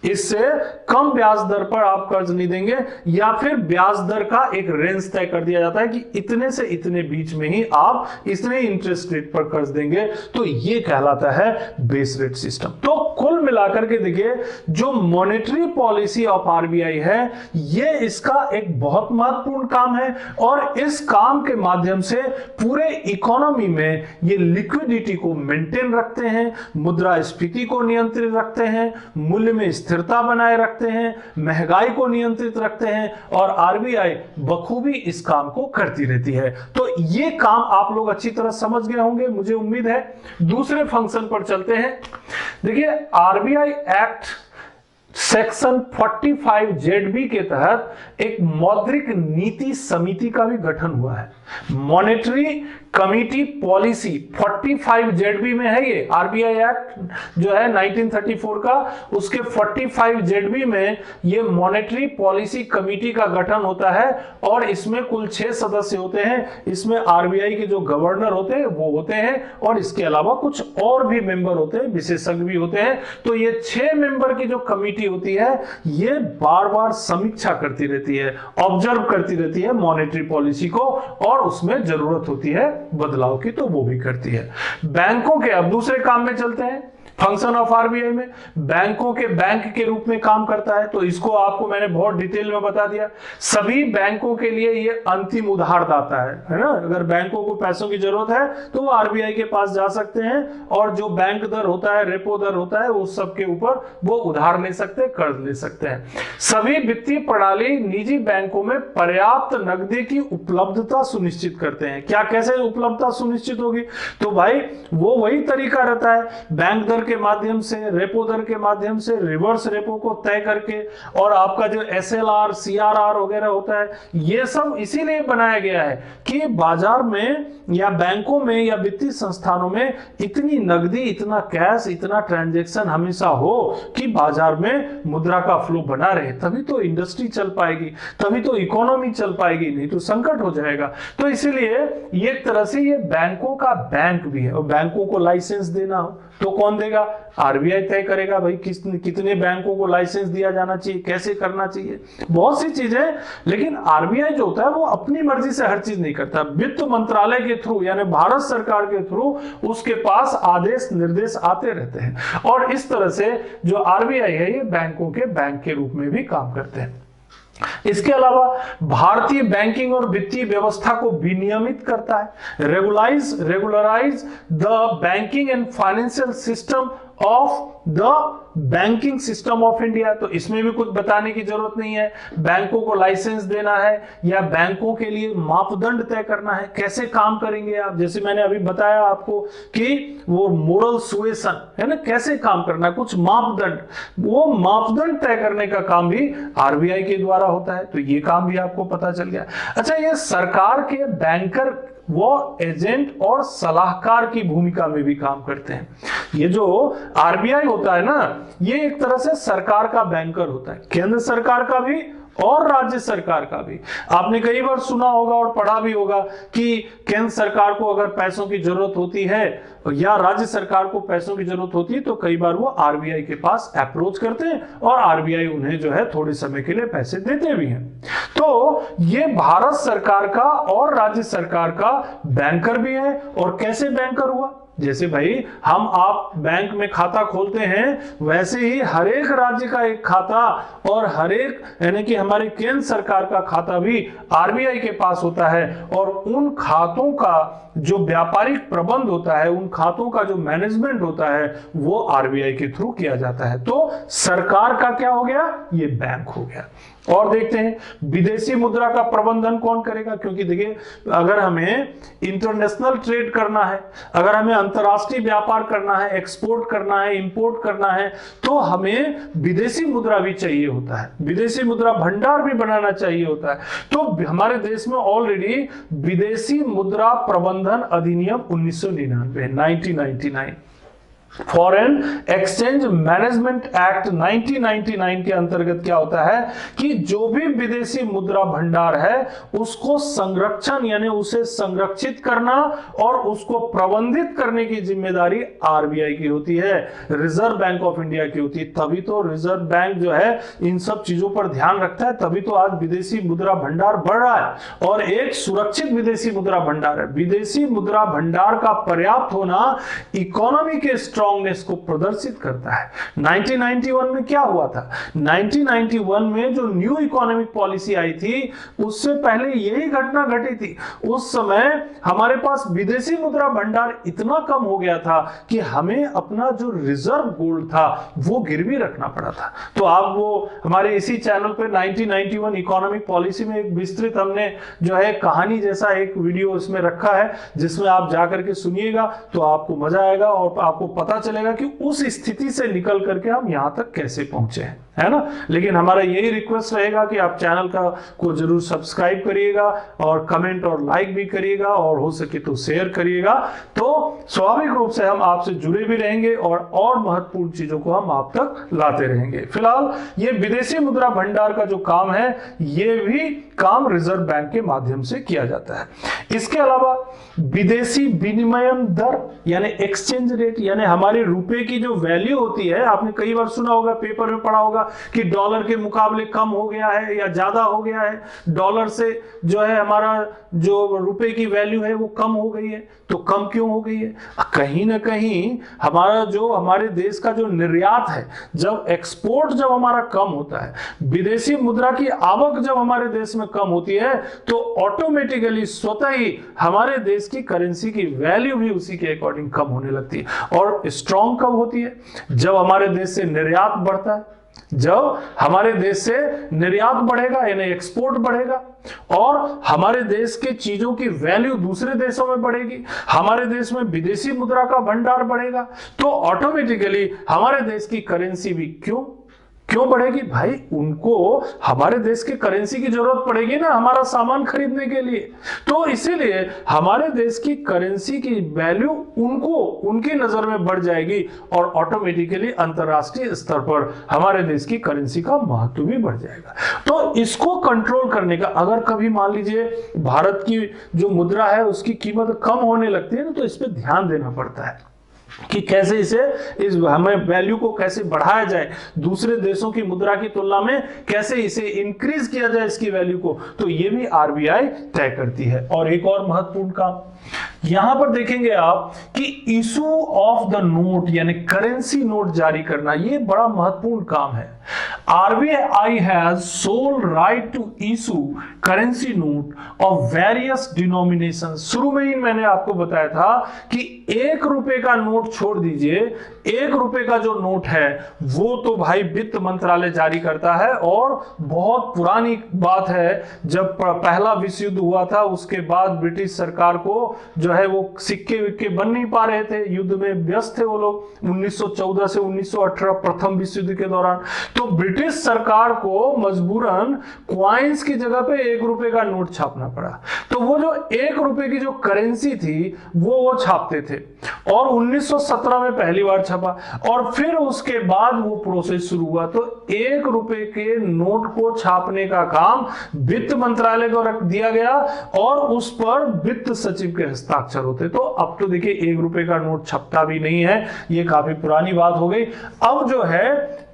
इससे कम ब्याज दर पर आप कर्ज नहीं देंगे, या फिर ब्याज दर का एक रेंज तय कर दिया जाता है कि इतने से इतने बीच में ही आप इतने इंटरेस्ट रेट पर कर्ज देंगे, तो ये कहलाता है बेस रेट सिस्टम। तो कुल मिलाकर के देखिए जो मॉनेटरी पॉलिसी ऑफ आरबीआई है ये इसका एक बहुत महत्वपूर्ण काम है और इस काम के माध्यम से पूरे इकोनॉमी में ये लिक्विडिटी को मेंटेन रखते हैं, मुद्रास्फीति को नियंत्रित रखते हैं, मूल्य में स्थिरता बनाए रखते हैं, महंगाई को नियंत्रित रखते हैं और आरबीआई बखूबी इस काम को करती रहती है। तो ये काम आप लोग अच्छी तरह समझ गए होंगे मुझे उम्मीद है। दूसरे फंक्शन पर चलते हैं। देखिए आरबीआई एक्ट सेक्शन 45 ZB के तहत एक मौद्रिक नीति समिति का भी गठन हुआ है। मॉनेटरी कमिटी पॉलिसी 45 ZB में है ये आरबीआई एक्ट जो है 1934 का, उसके 45 ZB में ये मॉनेटरी पॉलिसी कमिटी का गठन होता है और इसमें कुल 6 सदस्य होते हैं। इसमें आरबीआई के जो गवर्नर होते हैं वो होते हैं और इसके अलावा कुछ और भी मेंबर होते हैं, विशेषज्ञ भी होते हैं। तो ये 6 मेंबर की जो कमिटी होती है ये बार बार समीक्षा करती रहती है, ऑब्जर्व करती रहती है मॉनेटरी पॉलिसी को और उसमें जरूरत होती है बदलाव की तो वो भी करती है। बैंकों के अब दूसरे काम में चलते हैं। फंक्शन ऑफ आरबीआई में बैंकों के बैंक के रूप में काम करता है, तो इसको आपको मैंने बहुत डिटेल में बता दिया। सभी बैंकों के लिए ये अंतिम उधारदाता है ना। अगर बैंकों को पैसों की जरूरत है तो वो आरबीआई के पास जा सकते हैं और जो बैंक दर होता है, रेपो दर होता है, उस सब के ऊपर वो उधार ले सकते हैं, कर्ज ले सकते हैं। सभी वित्तीय प्रणाली निजी बैंकों में पर्याप्त नकदी की उपलब्धता सुनिश्चित करते हैं। क्या कैसे उपलब्धता सुनिश्चित होगी? तो भाई वो वही तरीका रहता है, बैंक दर के माध्यम से, रेपो दर के माध्यम से, रिवर्स रेपो को तय करके और आपका जो एसएलआर, सीआरआर वगैरह होता है, ये सब इसीलिए बनाया गया है कि बाजार में या बैंकों में या वित्तीय संस्थानों में इतनी नकदी, इतना कैश, इतना ट्रांजैक्शन हमेशा हो कि बाजार में मुद्रा का फ्लो बना रहे, तभी तो इंडस्ट्री चल पाएगी, तभी तो इकोनॉमी चल पाएगी, नहीं तो संकट हो जाएगा। तो इसीलिए ये एक तरह से ये बैंकों का बैंक भी है और बैंकों को लाइसेंस देना हो तो कौन देगा? आरबीआई तय करेगा भाई कितने बैंकों को लाइसेंस दिया जाना चाहिए, कैसे करना चाहिए, बहुत सी चीजें। लेकिन आरबीआई जो होता है वो अपनी मर्जी से हर चीज नहीं करता, वित्त मंत्रालय के थ्रू यानी भारत सरकार के थ्रू उसके पास आदेश निर्देश आते रहते हैं और इस तरह से जो आरबीआई है ये बैंकों के बैंक के रूप में भी काम करते हैं। इसके अलावा भारतीय बैंकिंग और वित्तीय व्यवस्था को विनियमित करता है। Regularize the banking and financial system of the banking system of India. तो इसमें भी कुछ बताने की जरूरत नहीं है। बैंकों को लाइसेंस देना है या बैंकों के लिए मापदंड तय करना है, कैसे काम करेंगे आप, जैसे मैंने अभी बताया आपको कि वो मोरल सुएशन है ना, कैसे काम करना है, कुछ मापदंड, वो मापदंड तय करने का काम भी आरबीआई के द्वारा होता है। तो ये काम भी आपको पता चल गया। अच्छा, ये सरकार के बैंकर वो एजेंट और सलाहकार की भूमिका में भी काम करते हैं। ये जो आरबीआई होता है ना, ये एक तरह से सरकार का बैंकर होता है, केंद्र सरकार का भी और राज्य सरकार का भी। आपने कई बार सुना होगा और पढ़ा भी होगा कि केंद्र सरकार को अगर पैसों की जरूरत होती है या राज्य सरकार को पैसों की जरूरत होती है तो कई बार वो आरबीआई के पास अप्रोच करते हैं और आरबीआई उन्हें जो है थोड़े समय के लिए पैसे देते भी हैं। तो ये भारत सरकार का और राज्य सरकार का बैंकर भी है। और कैसे बैंकर हुआ? जैसे भाई हम आप बैंक में खाता खोलते हैं वैसे ही हर एक राज्य का एक खाता और हर एक यानी कि हमारे केंद्र सरकार का खाता भी आरबीआई के पास होता है और उन खातों का जो व्यापारिक प्रबंध होता है, उन खातों का जो मैनेजमेंट होता है वो आरबीआई के थ्रू किया जाता है। तो सरकार का क्या हो गया? ये बैंक हो गया। और देखते हैं विदेशी मुद्रा का प्रबंधन कौन करेगा, क्योंकि देखिए अगर हमें इंटरनेशनल ट्रेड करना है, अगर हमें अंतरराष्ट्रीय व्यापार करना है, एक्सपोर्ट करना है, इंपोर्ट करना है, तो हमें विदेशी मुद्रा भी चाहिए होता है, विदेशी मुद्रा भंडार भी बनाना चाहिए होता है। तो हमारे देश में ऑलरेडी विदेशी मुद्रा प्रबंधन अधिनियम 1999 1999 फॉरेन एक्सचेंज मैनेजमेंट एक्ट 1999 के अंतर्गत क्या होता है कि जो भी विदेशी मुद्रा भंडार है उसको संरक्षण यानी उसे संरक्षित करना और उसको प्रबंधित करने की जिम्मेदारी आरबीआई की होती है, रिजर्व बैंक ऑफ इंडिया की होती है। तभी तो रिजर्व बैंक जो है इन सब चीजों पर ध्यान रखता है, तभी तो आज विदेशी मुद्रा भंडार बढ़ रहा है और एक सुरक्षित विदेशी मुद्रा भंडार है। विदेशी मुद्रा भंडार का पर्याप्त होना इकोनॉमी के स्ट्रांगनेस को प्रदर्शित करता है। 1991 में क्या हुआ था? 1991 में जो न्यू इकोनॉमिक पॉलिसी आई थी, उससे पहले यही घटना घटी थी। उस समय हमारे पास विदेशी मुद्रा भंडार इतना कम हो गया था कि हमें अपना जो रिजर्व गोल्ड था वो गिरवी रखना पड़ा था। तो आप वो हमारे इसी चैनल पे 1991 इकोनॉमिक पॉलिसी में एक विस्तृत हमने जो है कहानी जैसा एक वीडियो इसमें रखा है, जिसमें आप जाकर के सुनिएगा तो आपको मजा आएगा और आपको पता चलेगा कि उस स्थिति से निकल करके हम यहां तक कैसे पहुंचे हैं, है ना। लेकिन हमारा यही रिक्वेस्ट रहेगा कि आप चैनल को जरूर सब्सक्राइब करिएगा और कमेंट और लाइक भी करिएगा और हो सके तो शेयर करिएगा, तो स्वाभाविक रूप से हम आपसे जुड़े भी रहेंगे और महत्वपूर्ण चीजों को हम आप तक लाते रहेंगे। फिलहाल ये विदेशी मुद्रा भंडार का जो काम है, ये भी काम रिजर्व बैंक के माध्यम से किया जाता है। इसके अलावा विदेशी विनिमय दर यानी एक्सचेंज रेट, यानी हमारे रुपए की जो वैल्यू होती है, आपने कई बार सुना होगा, पेपर में पढ़ा होगा कि डॉलर के मुकाबले कम हो गया है या ज्यादा हो गया है, डॉलर से जो है हमारा जो रुपए की वैल्यू है वो कम हो गई है। तो कम क्यों हो गई है? कहीं ना कहीं हमारे देश का जो निर्यात है, जब एक्सपोर्ट जब हमारा कम होता है, विदेशी मुद्रा की आवक जब हमारे देश में कम होती है, तो ऑटोमेटिकली स्वतः ही हमारे देश की करेंसी की वैल्यू भी उसी के अकॉर्डिंग कम होने लगती है। और स्ट्रॉन्ग कब होती है? जब हमारे देश से निर्यात बढ़ता है। जब हमारे देश से निर्यात बढ़ेगा यानी एक्सपोर्ट बढ़ेगा और हमारे देश के चीजों की वैल्यू दूसरे देशों में बढ़ेगी, हमारे देश में विदेशी मुद्रा का भंडार बढ़ेगा, तो ऑटोमेटिकली हमारे देश की करेंसी भी क्यों बढ़ेगी? भाई उनको हमारे देश की करेंसी की जरूरत पड़ेगी ना हमारा सामान खरीदने के लिए। तो इसीलिए हमारे देश की करेंसी की वैल्यू उनकी नजर में बढ़ जाएगी और ऑटोमेटिकली अंतरराष्ट्रीय स्तर पर हमारे देश की करेंसी का महत्व भी बढ़ जाएगा। तो इसको कंट्रोल करने का, अगर कभी मान लीजिए भारत की जो मुद्रा है उसकी कीमत कम होने लगती है ना, तो इस पर ध्यान देना पड़ता है कि कैसे हमें वैल्यू को कैसे बढ़ाया जाए, दूसरे देशों की मुद्रा की तुलना में कैसे इसे इंक्रीज किया जाए इसकी वैल्यू को, तो ये भी आरबीआई तय करती है। और एक और महत्वपूर्ण काम यहां पर देखेंगे आप कि इशू ऑफ द नोट यानी करेंसी नोट जारी करना, ये बड़ा महत्वपूर्ण काम है। RBI has sole right to issue currency note of various denomination. शुरू में ही मैंने आपको बताया था कि 1 रुपए का नोट छोड़ दीजिए, 1 रुपए का जो नोट है वो तो भाई वित्त मंत्रालय जारी करता है। और बहुत पुरानी बात है, जब पहला विश्व युद्ध हुआ था उसके बाद ब्रिटिश सरकार को जो है वो सिक्के विक्के बन नहीं पा रहे थे, युद्ध में व्यस्त थे वो लोग 1914 से 1918 प्रथम विश्व युद्ध के दौरान। तो ब्रिटिश सरकार को मजबूरन क्वाइंस की जगह पे 1 रुपए का नोट छापना पड़ा। तो वो जो 1 रुपए की जो करेंसी थी वो छापते थे और 1917 में पहली बार छपा और फिर उसके बाद वो प्रोसेस शुरू हुआ। तो 1 रुपए के नोट को छापने का काम वित्त मंत्रालय को रख दिया गया और उस पर वित्त सचिव के हस्ताक्षर होते। तो अब तो देखिए 1 रुपए का नोट छपता भी नहीं है, ये काफी पुरानी बात हो गई। अब जो है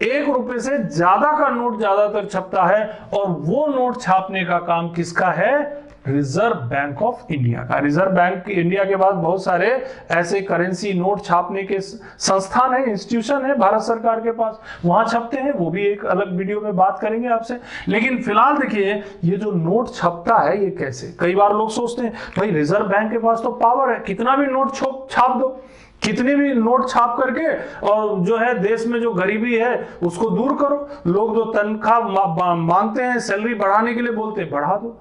1 रुपए से ज्यादा का नोट ज्यादातर छपता है और वो नोट छापने का काम किसका है? रिजर्व बैंक ऑफ इंडिया का। रिजर्व बैंक इंडिया के बाद बहुत सारे ऐसे करेंसी नोट छापने के संस्थान है, इंस्टीट्यूशन है भारत सरकार के पास, वहां छपते हैं, वो भी एक अलग वीडियो में बात करेंगे आपसे। लेकिन फिलहाल देखिए ये जो नोट छपता है ये कैसे, कई बार लोग सोचते हैं भाई रिजर्व बैंक के पास तो पावर है, कितना भी नोट छाप दो, कितने भी नोट छाप करके और जो है देश में जो गरीबी है उसको दूर करो। लोग जो तनख्वाह मांगते हैं, सैलरी बढ़ाने के लिए बोलते हैं, बढ़ा दो।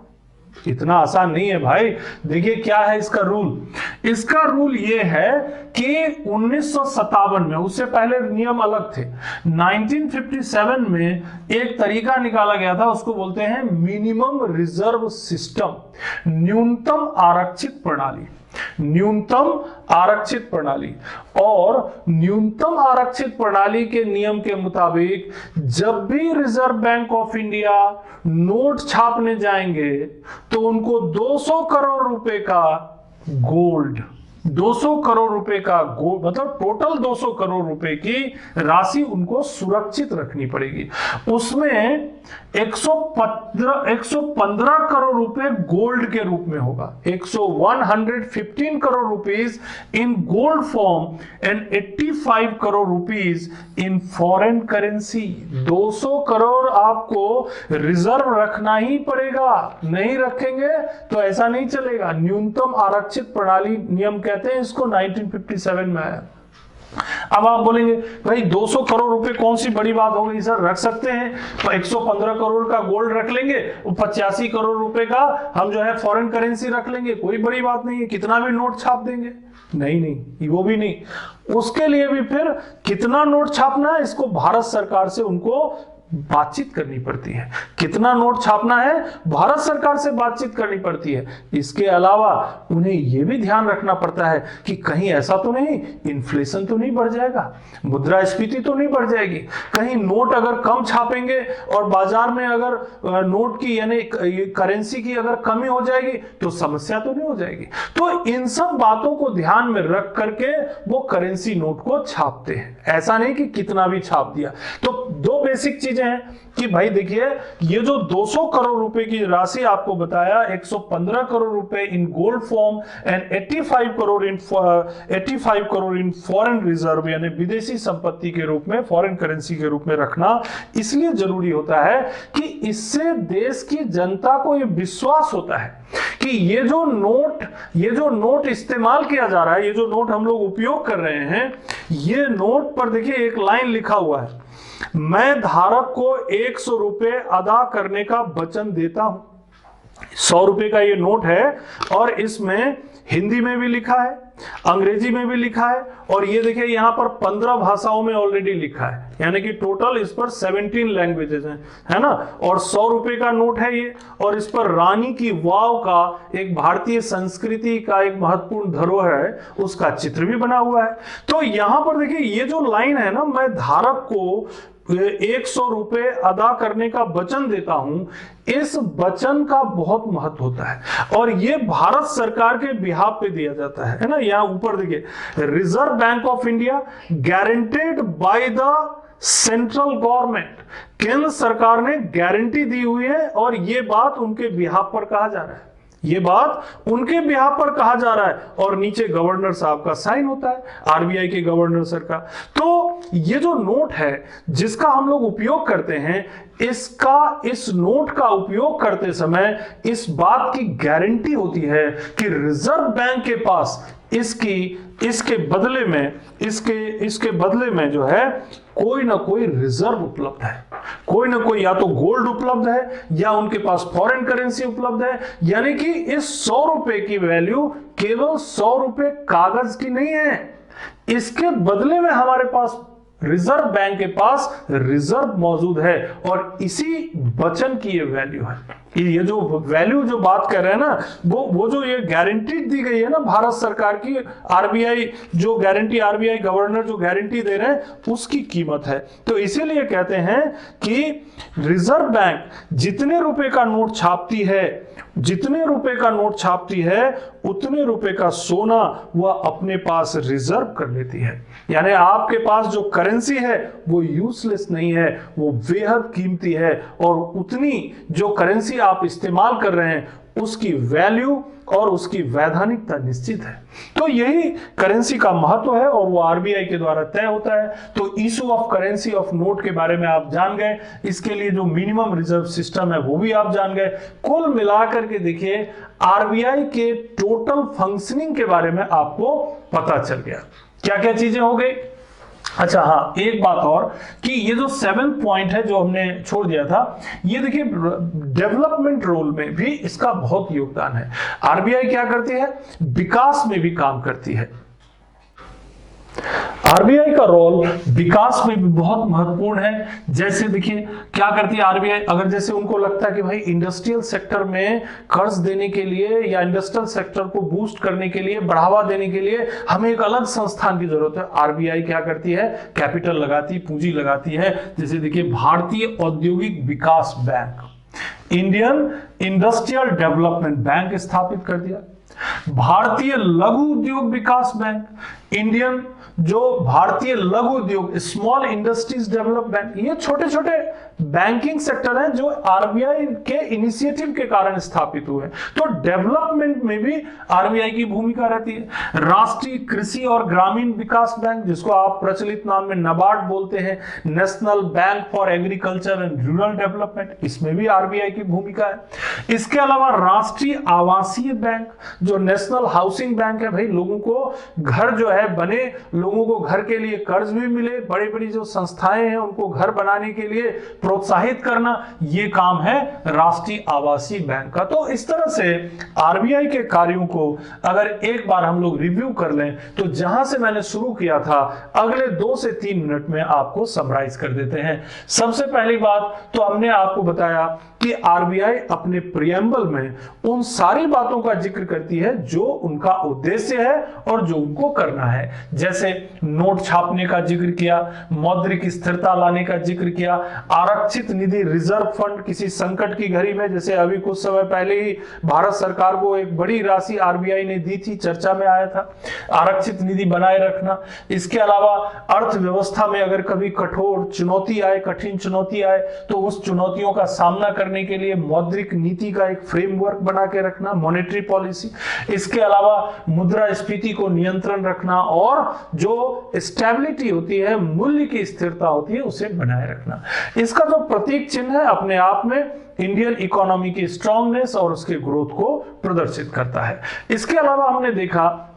इतना आसान नहीं है भाई। देखिए क्या है इसका रूल। इसका रूल ये है कि 1957 में, उससे पहले नियम अलग थे, 1957 में एक तरीका निकाला गया था, उसको बोलते हैं मिनिमम रिजर्व सिस्टम, न्यूनतम आरक्षित प्रणाली। न्यूनतम आरक्षित प्रणाली और न्यूनतम आरक्षित प्रणाली के नियम के मुताबिक जब भी reserve bank of India note छापने जाएंगे तो उनको 200 करोड़ रुपए का गोल्ड 200 करोड़ रुपए का मतलब टोटल 200 करोड़ रुपए की राशि उनको सुरक्षित रखनी पड़ेगी। उसमें 115 करोड़ रुपए गोल्ड के रूप में होगा, 115 crore rupees in gold form and 85 crore rupees in foreign currency. 200 crore आपको रिजर्व रखना ही पड़ेगा, नहीं रखेंगे तो ऐसा नहीं चलेगा। न्यूनतम आरक्षित प्रणाली नियम कहते हैं इसको, 1957 में आया। अब आप बोलेंगे भाई 200 करोड़ रुपए कौन सी बड़ी बात हो गई सर, रख सकते हैं, तो 115 करोड़ का गोल्ड रख लेंगे, 85 करोड़ रुपए का हम जो है फॉरेन करेंसी रख लेंगे, कोई बड़ी बात नहीं है, कितना भी नोट छाप देंगे। नहीं, वो भी नहीं। उसके लिए भी फिर कितना नोट छापना है, इसको भारत सरकार से उनको बातचीत करनी पड़ती है। कितना नोट छापना है, भारत सरकार से बातचीत करनी पड़ती है। इसके अलावा उन्हें यह भी ध्यान रखना पड़ता है कि कहीं ऐसा तो नहीं इन्फ्लेशन तो नहीं बढ़ जाएगा, मुद्रास्फीति तो नहीं बढ़ जाएगी, कहीं नोट अगर कम छापेंगे और बाजार में अगर नोट की यानी करेंसी की अगर कमी हो जाएगी तो समस्या तो नहीं हो जाएगी। तो इन सब बातों को ध्यान में रख करके वो करेंसी नोट को छापते हैं, ऐसा नहीं कि कितना भी छाप दिया। तो दो बेसिक चीजें हैं कि भाई देखिए ये जो 200 करोड़ रुपए की राशि आपको बताया, 115 करोड़ रुपए in gold form and 85 crore in foreign reserve यानी विदेशी संपत्ति के रूप में, फॉरेन करेंसी के रूप में रखना इसलिए जरूरी होता है कि इससे देश की जनता को ये विश्वास होता है कि ये जो नोट इस्तेमाल किया जा रहा है, ये जो नोट हम लोग उपयोग कर रहे हैं, ये नोट पर देखिए एक लाइन लिखा हुआ है, मैं धारक को 100 रुपए अदा करने का वचन देता हूं। 100 रुपए का ये नोट है और इसमें हिंदी में भी लिखा है, अंग्रेजी में भी लिखा है और ये देखिए यहां पर 15 भाषाओं में ऑलरेडी लिखा है, यानी कि टोटल इस पर 17 लैंग्वेजेस हैं, है ना। और 100 रुपए का नोट है ये, और इस पर रानी की वाव का, एक भारतीय संस्कृति का एक महत्वपूर्ण धरोहर है, उसका चित्र भी बना हुआ है। तो यहां पर देखिए ये जो लाइन है ना, मैं धारक को 100 रुपए अदा करने का वचन देता हूं, इस वचन का बहुत महत्व होता है और ये भारत सरकार के बिहाफ पे दिया जाता है ना। यहां ऊपर देखिए, reserve bank of India guaranteed by the central government, केंद्र सरकार ने गारंटी दी हुई है और ये बात उनके बिहाफ पर कहा जा रहा है, ये बात उनके बिहाफ पर कहा जा रहा है और नीचे गवर्नर साहब का साइन होता है, आरबीआई के गवर्नर सर का। तो ये जो नोट है जिसका हम लोग उपयोग करते हैं, इस नोट का उपयोग करते समय इस बात की गारंटी होती है कि रिजर्व बैंक के पास इसके बदले में जो है कोई ना कोई रिजर्व उपलब्ध है, कोई ना कोई या तो गोल्ड उपलब्ध है या उनके पास फॉरेन करेंसी उपलब्ध है। यानी कि इस 100 रुपए की वैल्यू केवल 100 रुपए कागज की नहीं है, इसके बदले में हमारे पास रिजर्व बैंक के पास रिजर्व मौजूद है और इसी वचन की ये वैल्यू है। ये जो वैल्यू जो बात कर रहे हैं ना, वो जो ये गारंटी दी गई है ना भारत सरकार की, आरबीआई जो गारंटी, आरबीआई गवर्नर जो गारंटी दे रहे हैं, उसकी कीमत है। तो इसीलिए कहते हैं कि रिजर्व बैंक जितने रुपए का नोट छापती है उतने रुपए का सोना वह अपने पास रिजर्व कर लेती है। यानी आपके पास जो करेंसी है वो यूजलेस नहीं है, वो बेहद कीमती है और उतनी जो करेंसी आप इस्तेमाल कर रहे हैं उसकी वैल्यू और उसकी वैधानिकता निश्चित है। तो यही करेंसी का महत्व है और वो आरबीआई के द्वारा तय होता है। तो issue of currency of note के बारे में आप जान गए, इसके लिए जो मिनिमम रिजर्व सिस्टम है वो भी आप जान गए। कुल मिलाकर के देखिए आरबीआई के टोटल फंक्शनिंग के बारे में आपको पता चल गया। क्या क्या चीजें हो गई। अच्छा हाँ, एक बात और कि ये जो 7th पॉइंट है जो हमने छोड़ दिया था, ये देखिए डेवलपमेंट रोल में भी इसका बहुत योगदान है। आरबीआई क्या करती है, विकास में भी काम करती है। आरबीआई का रोल विकास में भी बहुत महत्वपूर्ण है। जैसे देखिए क्या करती है आरबीआई, अगर जैसे उनको लगता है कि भाई इंडस्ट्रियल सेक्टर में कर्ज देने के लिए या इंडस्ट्रियल सेक्टर को बूस्ट करने के लिए, बढ़ावा देने के लिए हमें एक अलग संस्थान की जरूरत है, आरबीआई क्या करती है, कैपिटल लगाती, पूंजी लगाती है। जैसे देखिए भारतीय औद्योगिक विकास बैंक, इंडियन इंडस्ट्रियल डेवलपमेंट बैंक स्थापित कर दिया। भारतीय लघु उद्योग विकास बैंक, इंडियन जो भारतीय लघु उद्योग स्मॉल इंडस्ट्रीज डेवलपमेंट, ये छोटे छोटे बैंकिंग सेक्टर हैं जो आरबीआई के इनिशिएटिव के कारण स्थापित हुए। तो डेवलपमेंट में भी आरबीआई की भूमिका रहती है। राष्ट्रीय कृषि और ग्रामीण विकास बैंक, जिसको आप प्रचलित नाम में नाबार्ड बोलते हैं, national bank for agriculture and rural development, इसमें भी आरबीआई की भूमिका है। इसके अलावा राष्ट्रीय आवासीय बैंक जो नेशनल हाउसिंग बैंक है, भाई लोगों को घर जो है बने, लोगों को घर के लिए कर्ज भी मिले, बड़ी बड़ी जो संस्थाएं हैं उनको घर बनाने के लिए प्रोत्साहित करना, ये काम है राष्ट्रीय आवासीय बैंक का। तो इस तरह से आरबीआई के कार्यों को अगर एक बार हम लोग रिव्यू कर लें तो जहां से मैंने शुरू किया था अगले 2 से 3 मिनट में आपको समराइज कर देते हैं। सबसे पहली बात तो हमने आपको बताया कि आरबीआई अपने प्रियम्बल में उन सारी बातों का जिक्र करती है जो उनका उद्देश्य है और जो उनको करना है। जैसे नोट छापने का जिक्र किया, मौद्रिक स्थिरता लाने का जिक्र किया, आरक्षित निधि रिजर्व फंड किसी संकट की घड़ी में, जैसे अभी कुछ समय पहले ही भारत सरकार को एक बड़ी राशि आरबीआई ने दी थी, चर्चा में आया था, आरक्षित निधि बनाए रखना। इसके अलावा अर्थव्यवस्था में अगर कभी कठोर चुनौती आए, कठिन चुनौती आए, तो उस चुनौतियों का सामना करने के लिए मौद्रिक नीति का एक फ्रेमवर्क बना के रखना, मॉनेटरी पॉलिसी। इसके अलावा मुद्रास्फीति को नियंत्रण रखना और जो स्टेबिलिटी होती है, मूल्य की स्थिरता होती है, उसे बनाए रखना। इसका जो प्रतीक चिन्ह है अपने आप में इंडियन इकोनॉमी की स्ट्रांगनेस और उसके ग्रोथ को प्रदर्शित करता है। इसके अलावा हमने देखा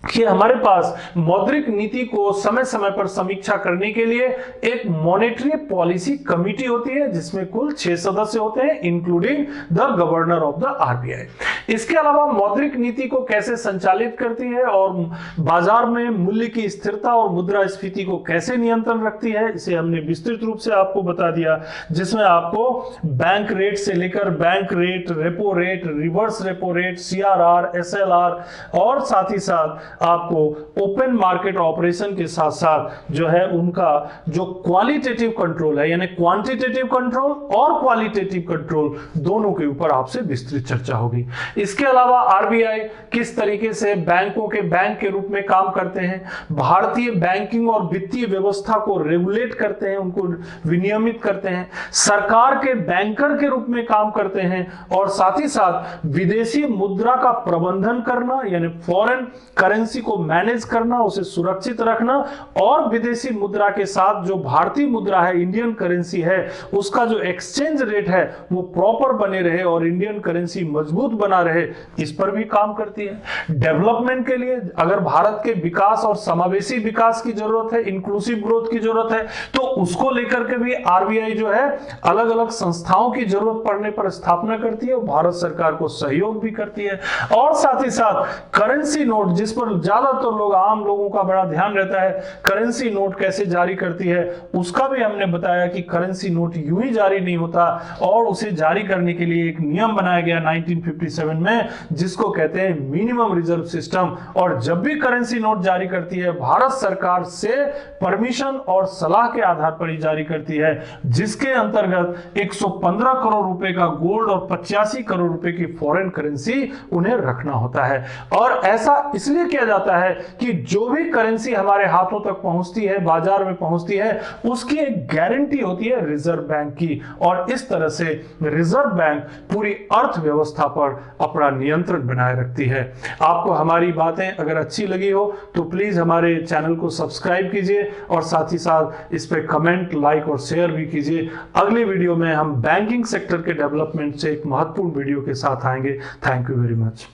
कि हमारे पास मौद्रिक नीति को समय समय पर समीक्षा करने के लिए एक मॉनेटरी पॉलिसी कमिटी होती है जिसमें कुल 6 सदस्य होते हैं, including the governor of the RBI. इसके अलावा मौद्रिक नीति को कैसे संचालित करती है और बाजार में मूल्य की स्थिरता और मुद्रास्फीति को कैसे नियंत्रण रखती है, इसे हमने विस्तृत रूप से आपको बता दिया, जिसमें आपको बैंक रेट से लेकर bank rate, repo rate, reverse repo rate, CRR, SLR और साथ ही साथ आपको ओपन मार्केट ऑपरेशन के साथ साथ जो है उनका जो क्वालिटेटिव कंट्रोल है, यानी क्वांटिटेटिव कंट्रोल और क्वालिटेटिव कंट्रोल, दोनों के ऊपर आपसे विस्तृत चर्चा होगी। इसके अलावा आरबीआई किस तरीके से बैंकों के बैंक के रूप में काम करते हैं, भारतीय बैंकिंग और वित्तीय व्यवस्था को रेगुलेट करते हैं, उनको विनियमित करते हैं, सरकार के बैंकर के रूप में काम करते हैं और साथ ही साथ विदेशी मुद्रा का प्रबंधन करना, यानी फॉरेन करेंसी को मैनेज करना, उसे सुरक्षित रखना और विदेशी मुद्रा के साथ जो भारतीय मुद्रा है, इंडियन करेंसी है, उसका जो एक्सचेंज रेट है वो प्रॉपर बने रहे और इंडियन करेंसी मजबूत बना रहे, इस पर भी काम करती है। डेवलपमेंट के लिए अगर भारत के विकास और समावेशी विकास की जरूरत है, इंक्लूसिव ग्रोथ की जरूरत है, तो उसको लेकर के भी आरबीआई जो है अलग अलग संस्थाओं की जरूरत पड़ने पर स्थापना करती है और भारत सरकार को सहयोग भी करती है। और साथ ही साथ करेंसी नोट, जिस पर ज्यादातर लोग, आम लोगों का बड़ा ध्यान रहता है, करेंसी नोट कैसे जारी करती है, उसका भी हमने बताया कि करेंसी नोट यूं ही जारी नहीं होता और उसे जारी करने के लिए एक नियम बनाया गया 1957 में, जिसको कहते हैं मिनिमम रिजर्व सिस्टम। और जब भी करेंसी नोट जारी करती है, भारत सरकार से परमिशन और सलाह के आधार पर ही जारी करती है, जिसके अंतर्गत 115 करोड़ रुपए का गोल्ड और 85 करोड़ रुपए की फॉरेन करेंसी उन्हें रखना होता है। और ऐसा इसलिए किया जाता है कि जो भी करेंसी हमारे हाथों तक पहुंचती है, बाजार में पहुंचती है, उसकी एक गारंटी होती है रिजर्व बैंक की, और इस तरह से रिजर्व बैंक पूरी अर्थव्यवस्था पर अपना नियंत्रण बनाए रखती है। आपको हमारी बातें अगर अच्छी लगी हो तो प्लीज हमारे चैनल को सब्सक्राइब कीजिए और साथ ही साथ इस पे कमेंट, लाइक और शेयर भी कीजिए। अगली वीडियो में हम बैंकिंग सेक्टर के डेवलपमेंट से एक महत्वपूर्ण वीडियो के साथ आएंगे। Thank you very much.